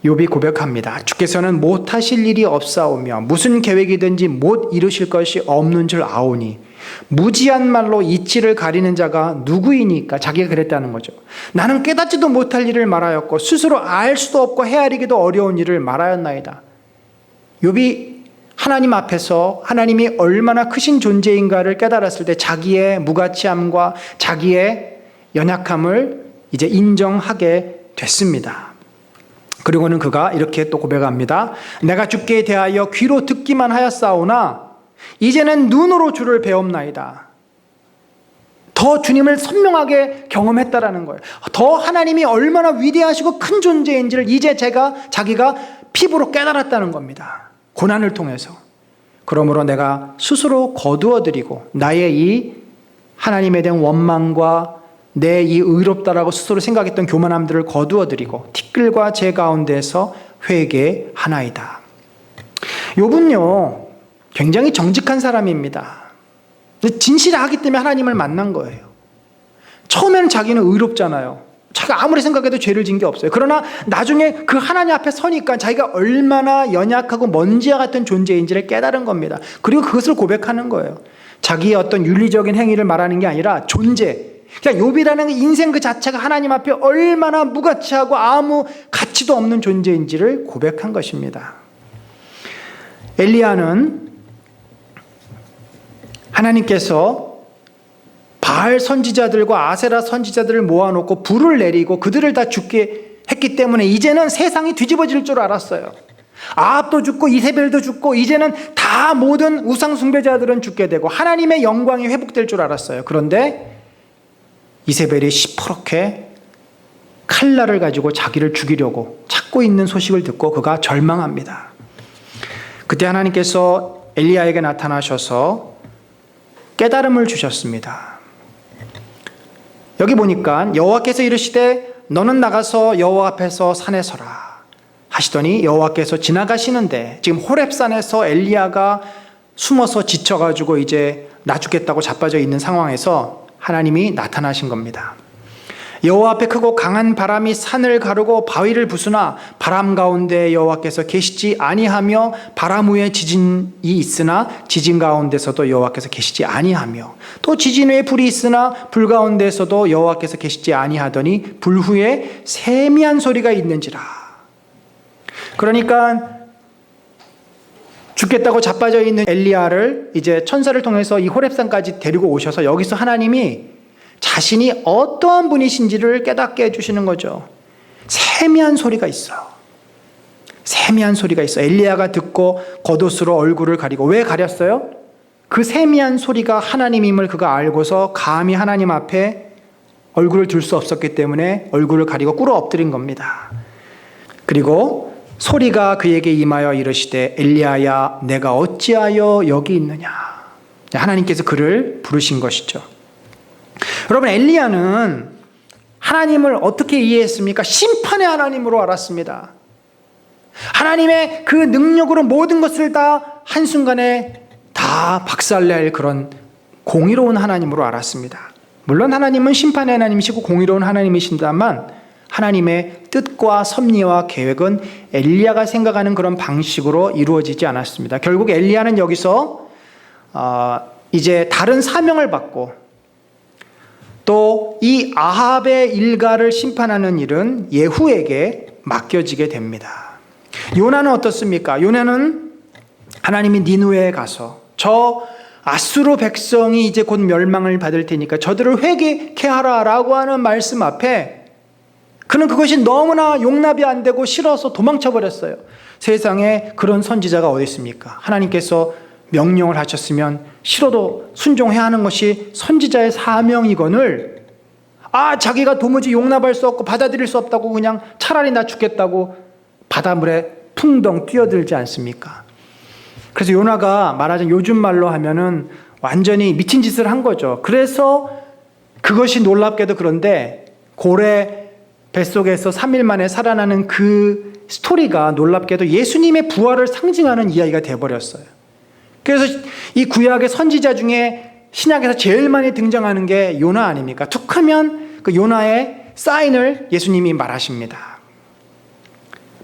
욥이 고백합니다. 주께서는 못하실 일이 없사오며 무슨 계획이든지 못 이루실 것이 없는 줄 아오니 무지한 말로 이치를 가리는 자가 누구이니까. 자기가 그랬다는 거죠. 나는 깨닫지도 못할 일을 말하였고 스스로 알 수도 없고 헤아리기도 어려운 일을 말하였나이다. 욥이 하나님 앞에서 하나님이 얼마나 크신 존재인가를 깨달았을 때 자기의 무가치함과 자기의 연약함을 이제 인정하게 됐습니다. 그리고는 그가 이렇게 또 고백합니다. 내가 주께 대하여 귀로 듣기만 하였사오나 이제는 눈으로 주를 배움나이다. 더 주님을 선명하게 경험했다라는 거예요. 더 하나님이 얼마나 위대하시고 큰 존재인지를 이제 자기가 피부로 깨달았다는 겁니다. 고난을 통해서. 그러므로 내가 스스로 거두어드리고 나의 이 하나님에 대한 원망과 내 이 의롭다라고 스스로 생각했던 교만함들을 거두어드리고 티끌과 재 가운데서 회개하나이다. 욥은요 굉장히 정직한 사람입니다. 진실하기 때문에 하나님을 만난 거예요. 처음에는 자기는 의롭잖아요. 자기가 아무리 생각해도 죄를 진 게 없어요. 그러나 나중에 그 하나님 앞에 서니까 자기가 얼마나 연약하고 먼지와 같은 존재인지를 깨달은 겁니다. 그리고 그것을 고백하는 거예요. 자기의 어떤 윤리적인 행위를 말하는 게 아니라 존재. 그러니까 욥이라는 인생 그 자체가 하나님 앞에 얼마나 무가치하고 아무 가치도 없는 존재인지를 고백한 것입니다. 엘리야는 하나님께서 바알 선지자들과 아세라 선지자들을 모아놓고 불을 내리고 그들을 다 죽게 했기 때문에 이제는 세상이 뒤집어질 줄 알았어요. 아합도 죽고 이세벨도 죽고 이제는 다 모든 우상 숭배자들은 죽게 되고 하나님의 영광이 회복될 줄 알았어요. 그런데 이세벨이 시퍼렇게 칼날을 가지고 자기를 죽이려고 찾고 있는 소식을 듣고 그가 절망합니다. 그때 하나님께서 엘리야에게 나타나셔서 깨달음을 주셨습니다. 여기 보니까 여호와께서 이르시되 너는 나가서 여호와 앞에서 산에 서라 하시더니 여호와께서 지나가시는데 지금 호렙산에서 엘리야가 숨어서 지쳐가지고 이제 나 죽겠다고 자빠져 있는 상황에서 하나님이 나타나신 겁니다. 여호와 앞에 크고 강한 바람이 산을 가르고 바위를 부수나 바람 가운데 여호와께서 계시지 아니하며 바람 후에 지진이 있으나 지진 가운데서도 여호와께서 계시지 아니하며 또 지진 후에 불이 있으나 불 가운데서도 여호와께서 계시지 아니하더니 불 후에 세미한 소리가 있는지라. 그러니까 죽겠다고 자빠져 있는 엘리야를 이제 천사를 통해서 이 호렙산까지 데리고 오셔서 여기서 하나님이 자신이 어떠한 분이신지를 깨닫게 해주시는 거죠. 세미한 소리가 있어요. 세미한 소리가 있어. 엘리야가 듣고 겉옷으로 얼굴을 가리고. 왜 가렸어요? 그 세미한 소리가 하나님임을 그가 알고서 감히 하나님 앞에 얼굴을 들 수 없었기 때문에 얼굴을 가리고 꿇어 엎드린 겁니다. 그리고 소리가 그에게 임하여 이르시되 엘리야야 내가 어찌하여 여기 있느냐. 하나님께서 그를 부르신 것이죠. 여러분, 엘리야는 하나님을 어떻게 이해했습니까? 심판의 하나님으로 알았습니다. 하나님의 그 능력으로 모든 것을 다 한순간에 다 박살낼 그런 공의로운 하나님으로 알았습니다. 물론 하나님은 심판의 하나님이시고 공의로운 하나님이신다만 하나님의 뜻과 섭리와 계획은 엘리야가 생각하는 그런 방식으로 이루어지지 않았습니다. 결국 엘리야는 여기서 이제 다른 사명을 받고 또 이 아합의 일가를 심판하는 일은 예후에게 맡겨지게 됩니다. 요나는 어떻습니까? 요나는 하나님이 니느웨에 가서 저 아수르 백성이 이제 곧 멸망을 받을 테니까 저들을 회개케 하라라고 하는 말씀 앞에 그는 그것이 너무나 용납이 안 되고 싫어서 도망쳐 버렸어요. 세상에 그런 선지자가 어디 있습니까? 하나님께서 명령을 하셨으면 싫어도 순종해야 하는 것이 선지자의 사명이거늘 자기가 도무지 용납할 수 없고 받아들일 수 없다고 그냥 차라리 나 죽겠다고 바닷물에 풍덩 뛰어들지 않습니까? 그래서 요나가 말하자면 요즘 말로 하면은 완전히 미친 짓을 한 거죠. 그래서 그것이 놀랍게도 그런데 고래 뱃속에서 3일 만에 살아나는 그 스토리가 놀랍게도 예수님의 부활을 상징하는 이야기가 되어버렸어요. 그래서 이 구약의 선지자 중에 신약에서 제일 많이 등장하는 게 요나 아닙니까? 툭하면 그 요나의 사인을 예수님이 말하십니다.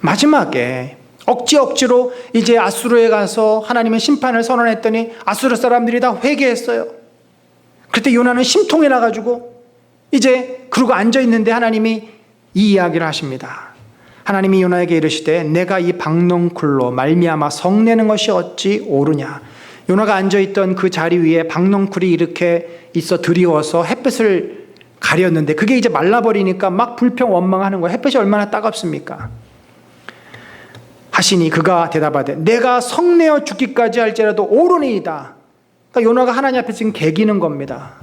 마지막에 억지로 이제 아수르에 가서 하나님의 심판을 선언했더니 아수르 사람들이 다 회개했어요. 그때 요나는 심통이 나가지고 이제 그러고 앉아있는데 하나님이 이 이야기를 하십니다. 하나님이 요나에게 이르시되 내가 이 박넝쿨로 말미암아 성내는 것이 어찌 옳으냐. 요나가 앉아있던 그 자리 위에 박넝쿨이 이렇게 있어 드리워서 햇볕을 가렸는데 그게 이제 말라버리니까 막 불평원망하는 거예요. 햇볕이 얼마나 따갑습니까? 하시니 그가 대답하되 내가 성내어 죽기까지 할지라도 옳으니이다. 그러니까 요나가 하나님 앞에 지금 개기는 겁니다.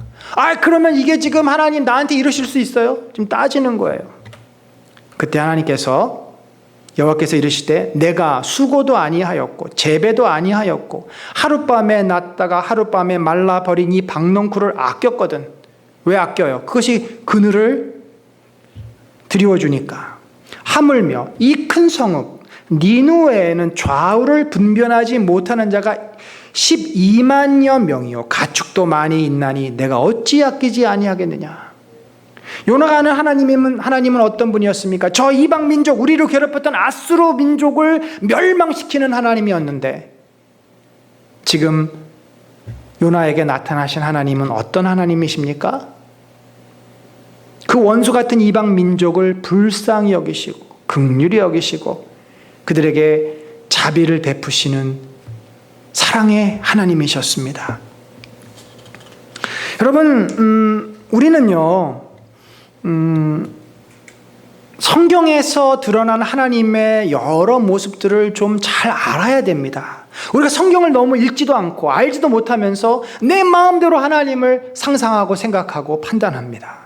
그러면 이게 지금 하나님 나한테 이러실 수 있어요? 지금 따지는 거예요. 그때 하나님께서 여호와께서 이르시되 내가 수고도 아니하였고 재배도 아니하였고 하룻밤에 났다가 하룻밤에 말라버린 이 박넝쿨을 아꼈거든. 왜 아껴요? 그것이 그늘을 드리워주니까. 하물며 이 큰 성읍 니누에는 좌우를 분별하지 못하는 자가 12만여 명이요 가축도 많이 있나니 내가 어찌 아끼지 아니하겠느냐. 요나가 아는 하나님은 어떤 분이었습니까? 저 이방 민족, 우리를 괴롭혔던 아수르 민족을 멸망시키는 하나님이었는데 지금 요나에게 나타나신 하나님은 어떤 하나님이십니까? 그 원수 같은 이방 민족을 불쌍히 여기시고 긍휼히 여기시고 그들에게 자비를 베푸시는 사랑의 하나님이셨습니다. 여러분, 우리는요, 성경에서 드러난 하나님의 여러 모습들을 좀 잘 알아야 됩니다. 우리가 성경을 너무 읽지도 않고 알지도 못하면서 내 마음대로 하나님을 상상하고 생각하고 판단합니다.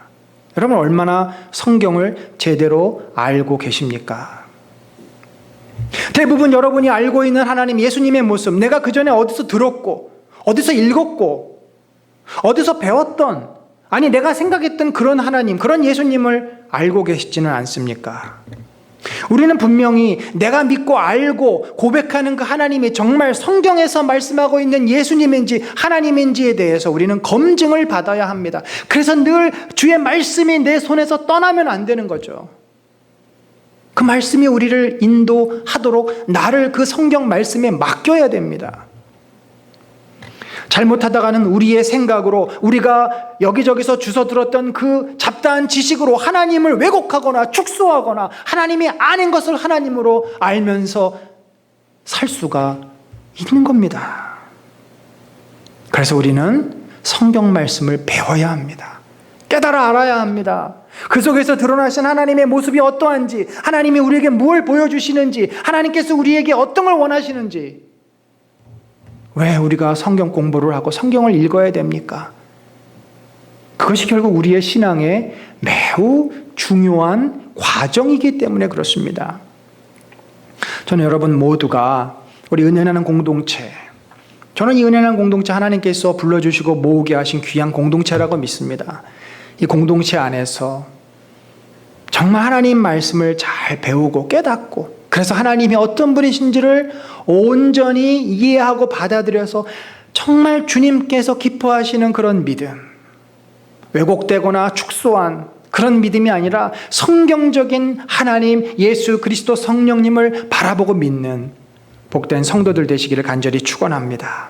여러분, 얼마나 성경을 제대로 알고 계십니까? 대부분 여러분이 알고 있는 하나님, 예수님의 모습, 내가 그전에 어디서 들었고 어디서 읽었고 어디서 배웠던, 아니 내가 생각했던 그런 하나님, 그런 예수님을 알고 계시지는 않습니까? 우리는 분명히 내가 믿고 알고 고백하는 그 하나님이 정말 성경에서 말씀하고 있는 예수님인지 하나님인지에 대해서 우리는 검증을 받아야 합니다. 그래서 늘 주의 말씀이 내 손에서 떠나면 안 되는 거죠. 그 말씀이 우리를 인도하도록 나를 그 성경 말씀에 맡겨야 됩니다. 잘못하다가는 우리의 생각으로, 우리가 여기저기서 주워 들었던 그 잡다한 지식으로 하나님을 왜곡하거나 축소하거나 하나님이 아닌 것을 하나님으로 알면서 살 수가 있는 겁니다. 그래서 우리는 성경 말씀을 배워야 합니다. 깨달아 알아야 합니다. 그 속에서 드러나신 하나님의 모습이 어떠한지, 하나님이 우리에게 무엇을 보여주시는지, 하나님께서 우리에게 어떤 걸 원하시는지. 왜 우리가 성경 공부를 하고 성경을 읽어야 됩니까? 그것이 결국 우리의 신앙의 매우 중요한 과정이기 때문에 그렇습니다. 저는 여러분 모두가 우리 은혜나는 공동체, 저는 이 은혜나는 공동체 하나님께서 불러주시고 모으게 하신 귀한 공동체라고 믿습니다. 이 공동체 안에서 정말 하나님 말씀을 잘 배우고 깨닫고, 그래서 하나님이 어떤 분이신지를 온전히 이해하고 받아들여서 정말 주님께서 기뻐하시는 그런 믿음, 왜곡되거나 축소한 그런 믿음이 아니라 성경적인 하나님, 예수 그리스도 성령님을 바라보고 믿는 복된 성도들 되시기를 간절히 축원합니다.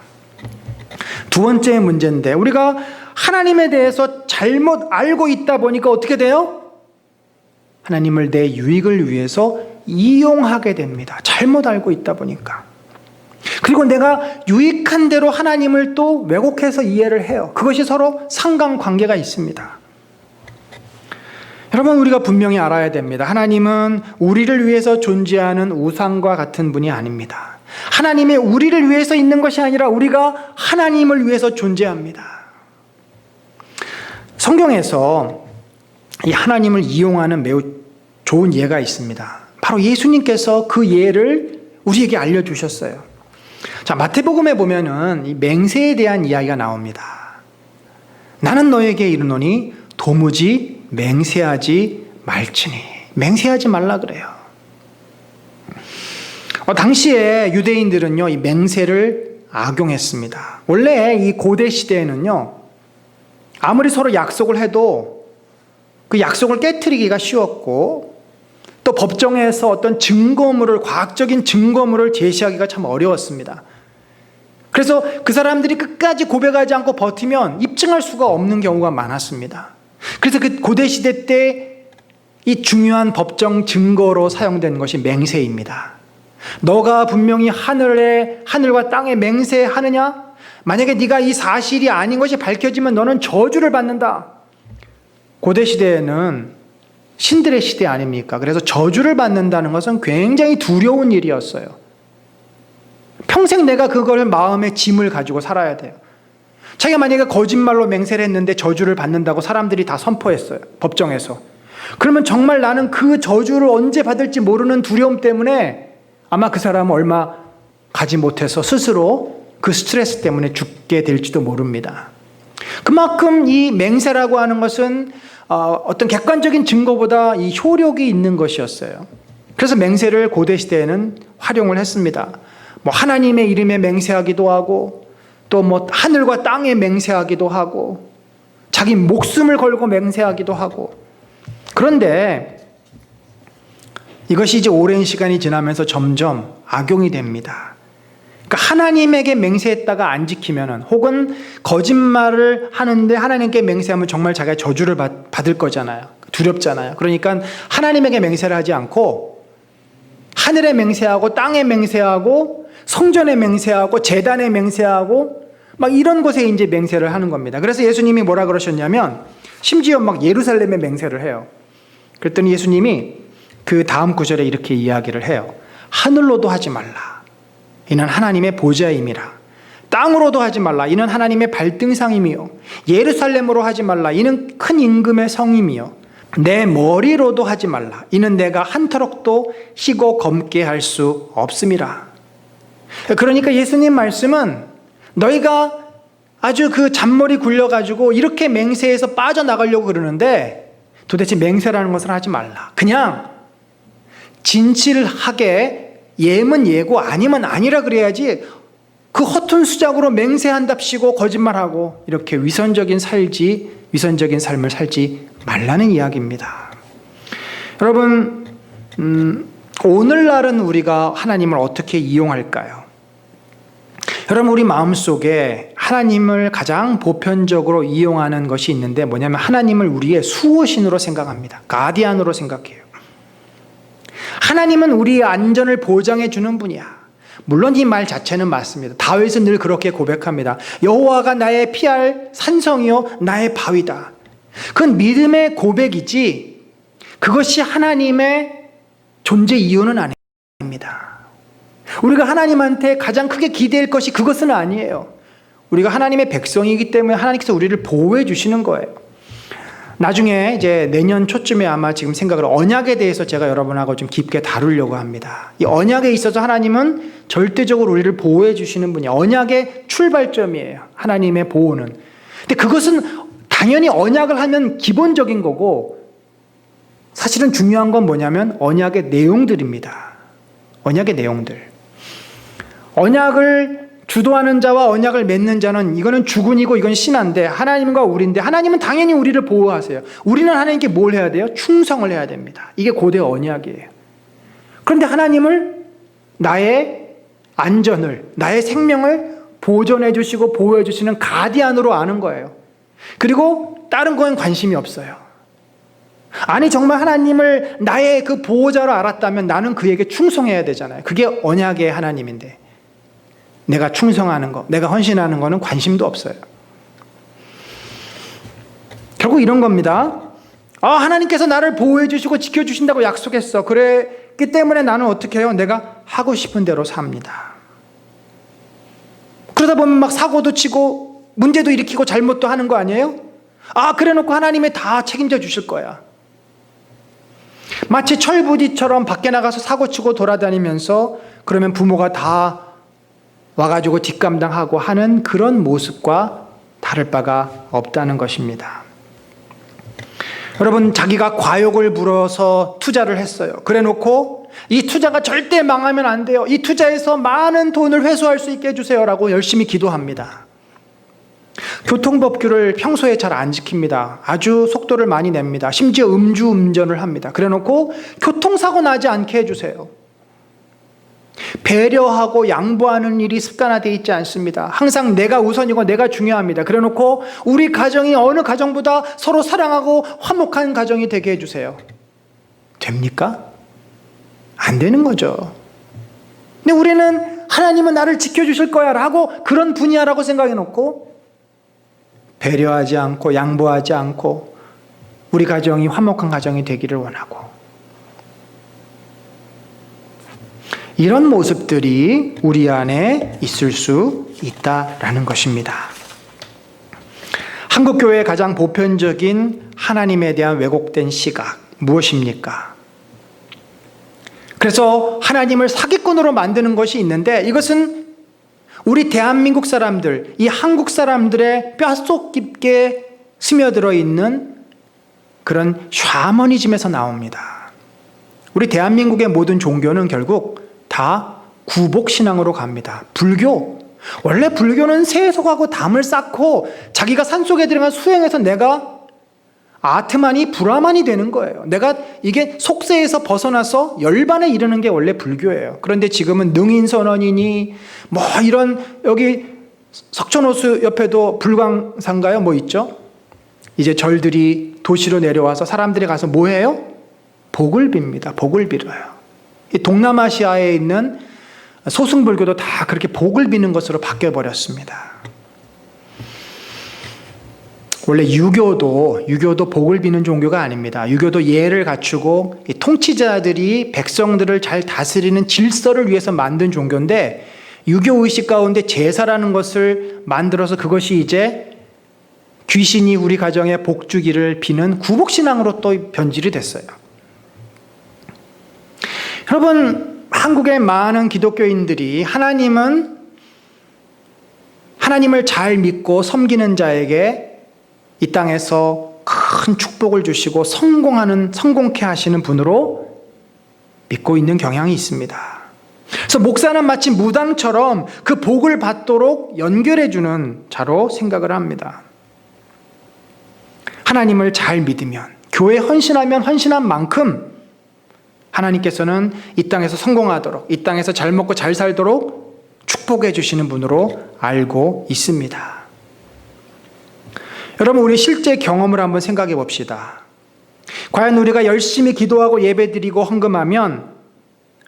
두 번째 문제인데, 우리가 하나님에 대해서 잘못 알고 있다 보니까 어떻게 돼요? 하나님을 내 유익을 위해서 이용하게 됩니다. 잘못 알고 있다 보니까. 그리고 내가 유익한 대로 하나님을 또 왜곡해서 이해를 해요. 그것이 서로 상관관계가 있습니다. 여러분, 우리가 분명히 알아야 됩니다. 하나님은 우리를 위해서 존재하는 우상과 같은 분이 아닙니다. 하나님이 우리를 위해서 있는 것이 아니라 우리가 하나님을 위해서 존재합니다. 성경에서 이 하나님을 이용하는 매우 좋은 예가 있습니다. 바로 예수님께서 그 예를 우리에게 알려주셨어요. 자, 마태복음에 보면은 이 맹세에 대한 이야기가 나옵니다. 나는 너에게 이르노니 도무지 맹세하지 말지니. 맹세하지 말라 그래요. 당시에 유대인들은요, 이 맹세를 악용했습니다. 원래 이 고대 시대에는요, 아무리 서로 약속을 해도 그 약속을 깨트리기가 쉬웠고, 또 법정에서 어떤 증거물을, 과학적인 증거물을 제시하기가 참 어려웠습니다. 그래서 그 사람들이 끝까지 고백하지 않고 버티면 입증할 수가 없는 경우가 많았습니다. 그래서 그 고대 시대 때 이 중요한 법정 증거로 사용된 것이 맹세입니다. 너가 분명히 하늘과 땅에 맹세하느냐? 만약에 네가 이 사실이 아닌 것이 밝혀지면 너는 저주를 받는다. 고대 시대에는 신들의 시대 아닙니까? 그래서 저주를 받는다는 것은 굉장히 두려운 일이었어요. 평생 내가 그걸 마음의 짐을 가지고 살아야 돼요. 자기가 만약에 거짓말로 맹세를 했는데 저주를 받는다고 사람들이 다 선포했어요. 법정에서. 그러면 정말 나는 그 저주를 언제 받을지 모르는 두려움 때문에 아마 그 사람은 얼마 가지 못해서 스스로 그 스트레스 때문에 죽게 될지도 모릅니다. 그만큼 이 맹세라고 하는 것은 어떤 객관적인 증거보다 이 효력이 있는 것이었어요. 그래서 맹세를 고대 시대에는 활용을 했습니다. 뭐 하나님의 이름에 맹세하기도 하고 또 뭐 하늘과 땅에 맹세하기도 하고 자기 목숨을 걸고 맹세하기도 하고. 그런데 이것이 이제 오랜 시간이 지나면서 점점 악용이 됩니다. 그러니까 하나님에게 맹세했다가 안 지키면은 혹은 거짓말을 하는데 하나님께 맹세하면 정말 자기가 저주를 받을 거잖아요. 두렵잖아요. 그러니까 하나님에게 맹세를 하지 않고 하늘에 맹세하고 땅에 맹세하고 성전에 맹세하고 제단에 맹세하고 막 이런 곳에 이제 맹세를 하는 겁니다. 그래서 예수님이 뭐라 그러셨냐면 심지어 막 예루살렘에 맹세를 해요. 그랬더니 예수님이 그 다음 구절에 이렇게 이야기를 해요. 하늘로도 하지 말라. 이는 하나님의 보좌임이라. 땅으로도 하지 말라. 이는 하나님의 발등상임이요. 예루살렘으로 하지 말라. 이는 큰 임금의 성임이요. 내 머리로도 하지 말라. 이는 내가 한터럭도 희고 검게 할 수 없음이라. 그러니까 예수님 말씀은 너희가 아주 그 잔머리 굴려가지고 이렇게 맹세해서 빠져나가려고 그러는데 도대체 맹세라는 것을 하지 말라. 그냥 진실하게 예면 예고 아니면 아니라 그래야지 그 허튼 수작으로 맹세한답시고 거짓말하고 이렇게 위선적인 삶을 살지 말라는 이야기입니다. 여러분, 오늘날은 우리가 하나님을 어떻게 이용할까요? 여러분, 우리 마음속에 하나님을 가장 보편적으로 이용하는 것이 있는데 뭐냐면 하나님을 우리의 수호신으로 생각합니다. 가디안으로 생각해요. 하나님은 우리의 안전을 보장해 주는 분이야. 물론 이 말 자체는 맞습니다. 다윗은 늘 그렇게 고백합니다. 여호와가 나의 피할 산성이요 나의 바위다. 그건 믿음의 고백이지 그것이 하나님의 존재 이유는 아닙니다. 우리가 하나님한테 가장 크게 기대할 것이 그것은 아니에요. 우리가 하나님의 백성이기 때문에 하나님께서 우리를 보호해 주시는 거예요. 나중에 이제 내년 초쯤에 아마 지금 생각을 언약에 대해서 제가 여러분하고 좀 깊게 다루려고 합니다. 이 언약에 있어서 하나님은 절대적으로 우리를 보호해 주시는 분이에요. 언약의 출발점이에요. 하나님의 보호는. 근데 그것은 당연히 언약을 하면 기본적인 거고 사실은 중요한 건 뭐냐면 언약의 내용들입니다. 언약의 내용들. 언약을 주도하는 자와 언약을 맺는 자는 이거는 주군이고 이건 신한데 하나님과 우리인데 하나님은 당연히 우리를 보호하세요. 우리는 하나님께 뭘 해야 돼요? 충성을 해야 됩니다. 이게 고대 언약이에요. 그런데 하나님을 나의 안전을 나의 생명을 보존해 주시고 보호해 주시는 가디안으로 아는 거예요. 그리고 다른 거엔 관심이 없어요. 아니 정말 하나님을 나의 그 보호자로 알았다면 나는 그에게 충성해야 되잖아요. 그게 언약의 하나님인데 내가 충성하는 거, 내가 헌신하는 거는 관심도 없어요. 결국 이런 겁니다. 하나님께서 나를 보호해 주시고 지켜주신다고 약속했어. 그랬기 때문에 나는 어떻게 해요? 내가 하고 싶은 대로 삽니다. 그러다 보면 막 사고도 치고 문제도 일으키고 잘못도 하는 거 아니에요? 그래 놓고 하나님이 다 책임져 주실 거야. 마치 철부지처럼 밖에 나가서 사고 치고 돌아다니면서 그러면 부모가 다 와가지고 뒷감당하고 하는 그런 모습과 다를 바가 없다는 것입니다. 여러분, 자기가 과욕을 불어서 투자를 했어요. 그래 놓고 이 투자가 절대 망하면 안 돼요. 이 투자에서 많은 돈을 회수할 수 있게 해주세요라고 열심히 기도합니다. 교통법규를 평소에 잘 안 지킵니다. 아주 속도를 많이 냅니다. 심지어 음주운전을 합니다. 그래 놓고 교통사고 나지 않게 해주세요. 배려하고 양보하는 일이 습관화되어 있지 않습니다. 항상 내가 우선이고 내가 중요합니다. 그래 놓고 우리 가정이 어느 가정보다 서로 사랑하고 화목한 가정이 되게 해주세요. 됩니까? 안 되는 거죠. 근데 우리는 하나님은 나를 지켜주실 거야 라고 그런 분이야라고 생각해 놓고 배려하지 않고 양보하지 않고 우리 가정이 화목한 가정이 되기를 원하고, 이런 모습들이 우리 안에 있을 수 있다라는 것입니다. 한국교회의 가장 보편적인 하나님에 대한 왜곡된 시각 무엇입니까? 그래서 하나님을 사기꾼으로 만드는 것이 있는데, 이것은 우리 대한민국 사람들, 이 한국 사람들의 뼛속 깊게 스며들어 있는 그런 샤머니즘에서 나옵니다. 우리 대한민국의 모든 종교는 결국 다 구복신앙으로 갑니다. 불교, 원래 불교는 세속하고 담을 쌓고 자기가 산속에 들어가 수행해서 내가 아트만이 브라만이 되는 거예요. 내가 이게 속세에서 벗어나서 열반에 이르는 게 원래 불교예요. 그런데 지금은 능인선언이니 뭐 이런, 여기 석촌호수 옆에도 불광산가요? 뭐 있죠? 이제 절들이 도시로 내려와서 사람들이 가서 뭐 해요? 복을 빕니다. 복을 빌어요. 이 동남아시아에 있는 소승불교도 다 그렇게 복을 비는 것으로 바뀌어버렸습니다. 원래 유교도 복을 비는 종교가 아닙니다. 유교도 예를 갖추고 이 통치자들이 백성들을 잘 다스리는 질서를 위해서 만든 종교인데, 유교 의식 가운데 제사라는 것을 만들어서 그것이 이제 귀신이 우리 가정에 복 주기를 비는 구복신앙으로 또 변질이 됐어요. 여러분, 한국의 많은 기독교인들이 하나님을 잘 믿고 섬기는 자에게 이 땅에서 큰 축복을 주시고 성공케 하시는 분으로 믿고 있는 경향이 있습니다. 그래서 목사는 마치 무당처럼 그 복을 받도록 연결해주는 자로 생각을 합니다. 하나님을 잘 믿으면, 교회에 헌신하면 헌신한 만큼 하나님께서는 이 땅에서 성공하도록, 이 땅에서 잘 먹고 잘 살도록 축복해 주시는 분으로 알고 있습니다. 여러분, 우리 실제 경험을 한번 생각해 봅시다. 과연 우리가 열심히 기도하고 예배드리고 헌금하면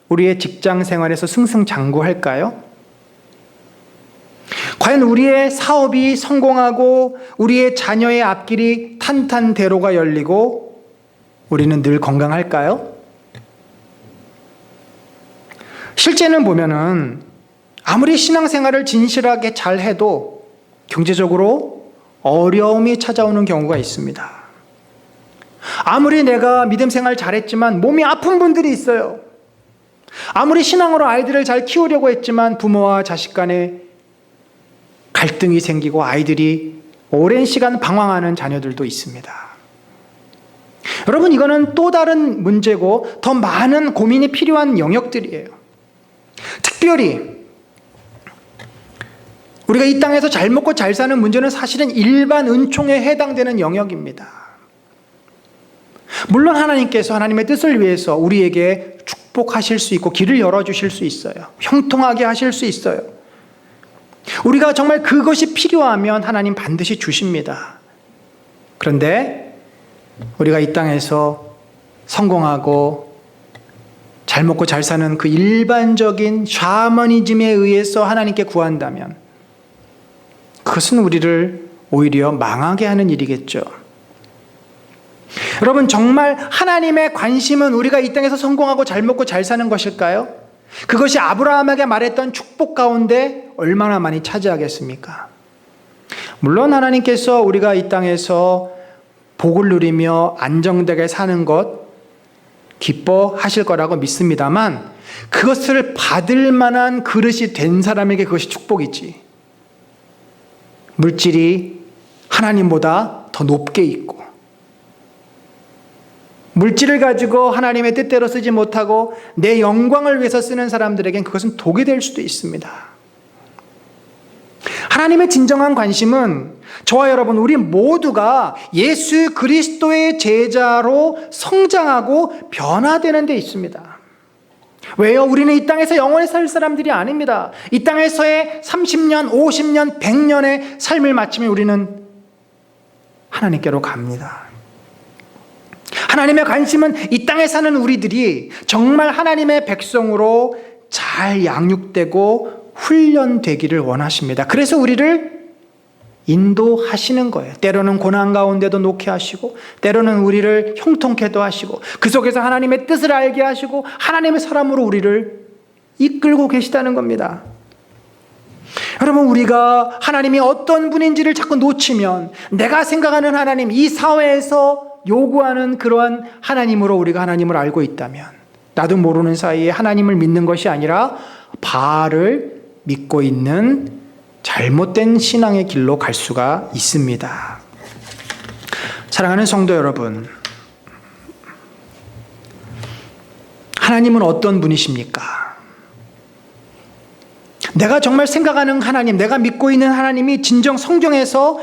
우리의 직장 생활에서 승승장구할까요? 과연 우리의 사업이 성공하고 우리의 자녀의 앞길이 탄탄대로가 열리고 우리는 늘 건강할까요? 실제는 보면은 아무리 신앙생활을 진실하게 잘 해도 경제적으로 어려움이 찾아오는 경우가 있습니다. 아무리 내가 믿음 생활 잘했지만 몸이 아픈 분들이 있어요. 아무리 신앙으로 아이들을 잘 키우려고 했지만 부모와 자식 간에 갈등이 생기고 아이들이 오랜 시간 방황하는 자녀들도 있습니다. 여러분, 이거는 또 다른 문제고 더 많은 고민이 필요한 영역들이에요. 특별히 우리가 이 땅에서 잘 먹고 잘 사는 문제는 사실은 일반 은총에 해당되는 영역입니다. 물론 하나님께서 하나님의 뜻을 위해서 우리에게 축복하실 수 있고 길을 열어주실 수 있어요. 형통하게 하실 수 있어요. 우리가 정말 그것이 필요하면 하나님 반드시 주십니다. 그런데 우리가 이 땅에서 성공하고 잘 먹고 잘 사는 그 일반적인 샤머니즘에 의해서 하나님께 구한다면 그것은 우리를 오히려 망하게 하는 일이겠죠. 여러분, 정말 하나님의 관심은 우리가 이 땅에서 성공하고 잘 먹고 잘 사는 것일까요? 그것이 아브라함에게 말했던 축복 가운데 얼마나 많이 차지하겠습니까? 물론 하나님께서 우리가 이 땅에서 복을 누리며 안정되게 사는 것 기뻐하실 거라고 믿습니다만, 그것을 받을 만한 그릇이 된 사람에게 그것이 축복이지, 물질이 하나님보다 더 높게 있고 물질을 가지고 하나님의 뜻대로 쓰지 못하고 내 영광을 위해서 쓰는 사람들에겐 그것은 독이 될 수도 있습니다. 하나님의 진정한 관심은 저와 여러분, 우리 모두가 예수 그리스도의 제자로 성장하고 변화되는 데 있습니다. 왜요? 우리는 이 땅에서 영원히 살 사람들이 아닙니다. 이 땅에서의 30년, 50년, 100년의 삶을 마치면 우리는 하나님께로 갑니다. 하나님의 관심은 이 땅에 사는 우리들이 정말 하나님의 백성으로 잘 양육되고 훈련되기를 원하십니다. 그래서 우리를 인도하시는 거예요. 때로는 고난 가운데도 놓게 하시고, 때로는 우리를 형통케도 하시고, 그 속에서 하나님의 뜻을 알게 하시고, 하나님의 사람으로 우리를 이끌고 계시다는 겁니다. 여러분, 우리가 하나님이 어떤 분인지를 자꾸 놓치면 내가 생각하는 하나님, 이 사회에서 요구하는 그러한 하나님으로 우리가 하나님을 알고 있다면, 나도 모르는 사이에 하나님을 믿는 것이 아니라 바알을 믿고 있는 잘못된 신앙의 길로 갈 수가 있습니다. 사랑하는 성도 여러분, 하나님은 어떤 분이십니까? 내가 정말 생각하는 하나님, 내가 믿고 있는 하나님이 진정 성경에서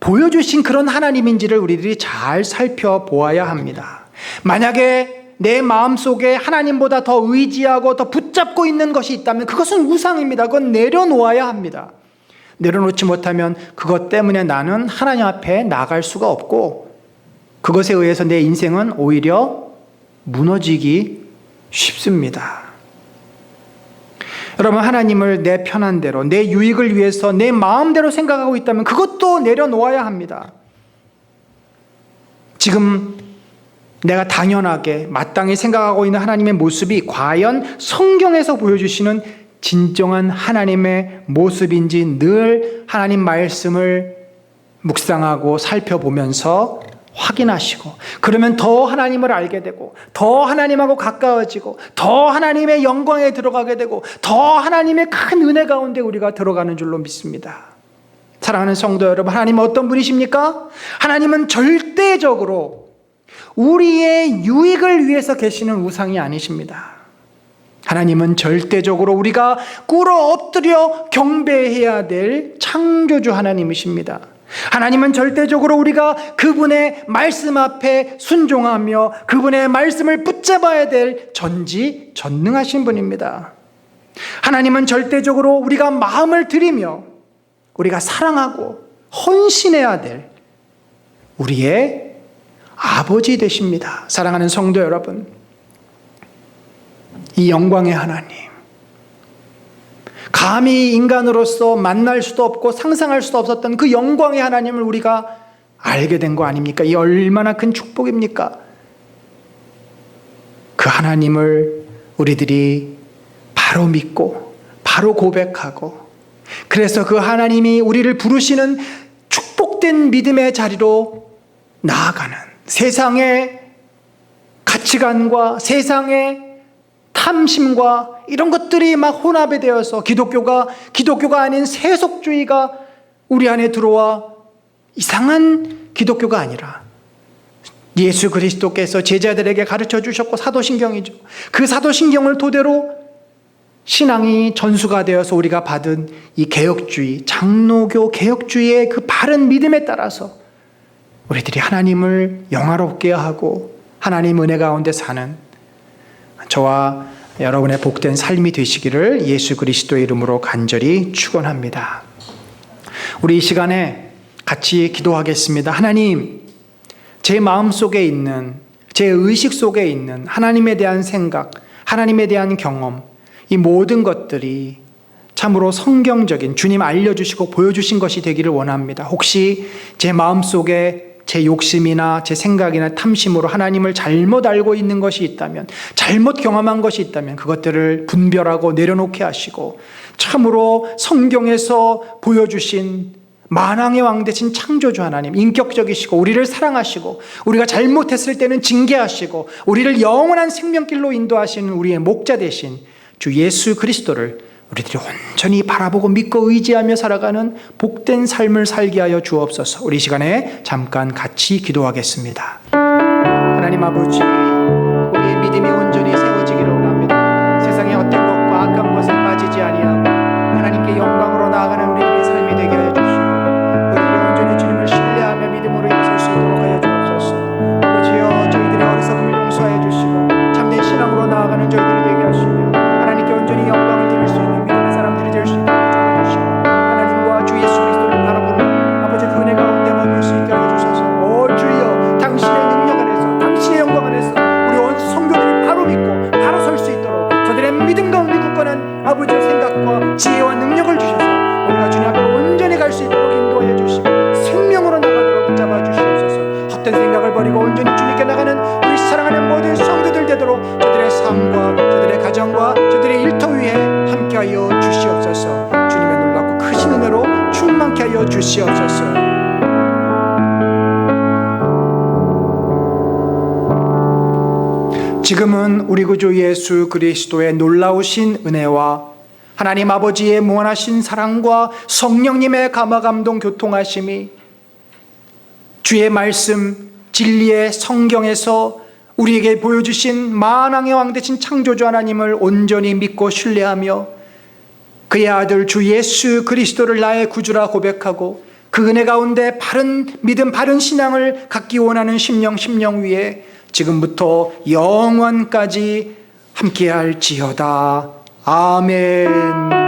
보여주신 그런 하나님인지를 우리들이 잘 살펴보아야 합니다. 만약에 내 마음속에 하나님보다 더 의지하고 더 붙잡고 있는 것이 있다면 그것은 우상입니다. 그건 내려놓아야 합니다. 내려놓지 못하면 그것 때문에 나는 하나님 앞에 나갈 수가 없고, 그것에 의해서 내 인생은 오히려 무너지기 쉽습니다. 여러분, 하나님을 내 편한 대로, 내 유익을 위해서 내 마음대로 생각하고 있다면 그것도 내려놓아야 합니다. 지금 내가 당연하게 마땅히 생각하고 있는 하나님의 모습이 과연 성경에서 보여주시는 진정한 하나님의 모습인지 늘 하나님 말씀을 묵상하고 살펴보면서 확인하시고, 그러면 더 하나님을 알게 되고, 더 하나님하고 가까워지고, 더 하나님의 영광에 들어가게 되고, 더 하나님의 큰 은혜 가운데 우리가 들어가는 줄로 믿습니다. 사랑하는 성도 여러분, 하나님은 어떤 분이십니까? 하나님은 절대적으로 우리의 유익을 위해서 계시는 우상이 아니십니다. 하나님은 절대적으로 우리가 꿇어 엎드려 경배해야 될 창조주 하나님이십니다. 하나님은 절대적으로 우리가 그분의 말씀 앞에 순종하며 그분의 말씀을 붙잡아야 될 전지전능하신 분입니다. 하나님은 절대적으로 우리가 마음을 들이며 우리가 사랑하고 헌신해야 될 우리의 아버지 되십니다. 사랑하는 성도 여러분, 이 영광의 하나님, 감히 인간으로서 만날 수도 없고 상상할 수도 없었던 그 영광의 하나님을 우리가 알게 된 거 아닙니까? 이 얼마나 큰 축복입니까? 그 하나님을 우리들이 바로 믿고 바로 고백하고, 그래서 그 하나님이 우리를 부르시는 축복된 믿음의 자리로 나아가는, 세상의 가치관과 세상의 탐심과 이런 것들이 막 혼합이 되어서 기독교가 아닌 세속주의가 우리 안에 들어와 이상한 기독교가 아니라 예수 그리스도께서 제자들에게 가르쳐 주셨고, 사도신경이죠. 그 사도신경을 토대로 신앙이 전수가 되어서 우리가 받은 이 개혁주의, 장로교 개혁주의의 그 바른 믿음에 따라서 우리들이 하나님을 영화롭게 하고 하나님 은혜 가운데 사는 저와 여러분의 복된 삶이 되시기를 예수 그리스도의 이름으로 간절히 축원합니다. 우리 이 시간에 같이 기도하겠습니다. 하나님, 제 마음속에 있는, 제 의식 속에 있는 하나님에 대한 생각, 하나님에 대한 경험, 이 모든 것들이 참으로 성경적인, 주님 알려주시고 보여주신 것이 되기를 원합니다. 혹시 제 마음속에 제 욕심이나 제 생각이나 탐심으로 하나님을 잘못 알고 있는 것이 있다면, 잘못 경험한 것이 있다면 그것들을 분별하고 내려놓게 하시고, 참으로 성경에서 보여주신 만왕의 왕 되신 창조주 하나님, 인격적이시고 우리를 사랑하시고 우리가 잘못했을 때는 징계하시고 우리를 영원한 생명길로 인도하시는 우리의 목자 되신 주 예수 그리스도를 우리들이 온전히 바라보고 믿고 의지하며 살아가는 복된 삶을 살게 하여 주옵소서. 우리 시간에 잠깐 같이 기도하겠습니다. 하나님 아버지, 우리의 믿음이 온전히 세워지기를 원합니다. 세상의 헛된 것과 악한 것에 빠지지 아니하고 하나님께 영광으로 나아가는 우리들의 삶이 되게 하여 주시고, 우리들이 온전히 주님을 신뢰하며 믿음으로 일어설 수 있도록 하여 주옵소서. 아버지여, 저희들의 어리석음을 용서하여 주시고 참된 신앙으로 나아가는 저희들이 되게 하시며 하나님께 온전히 영광을 드릴 수 있는 믿음의 사람들이 될 수 있도록 도와주시고, 하나님과 주 예수 그리스도를 바라보는 아버지 그 은혜 가운데 머물 수 있게 하여 주소서. 오 주여, 당신의 능력 안에서, 당신의 세상을 버리고 온전히 주님께 나가는 우리 사랑하는 모든 성도들 되도록 저들의 삶과 저들의 가정과 저들의 일터 위에 함께하여 주시옵소서. 주님의 놀랍고 크신 은혜로 충만케 하여 주시옵소서. 지금은 우리 구주 예수 그리스도의 놀라우신 은혜와 하나님 아버지의 무한하신 사랑과 성령님의 감화감동 교통하심이 주의 말씀 진리의 성경에서 우리에게 보여주신 만왕의 왕 되신 창조주 하나님을 온전히 믿고 신뢰하며 그의 아들 주 예수 그리스도를 나의 구주라 고백하고 그 은혜 가운데 바른 믿음 바른 신앙을 갖기 원하는 심령 위에 지금부터 영원까지 함께할지어다. 아멘.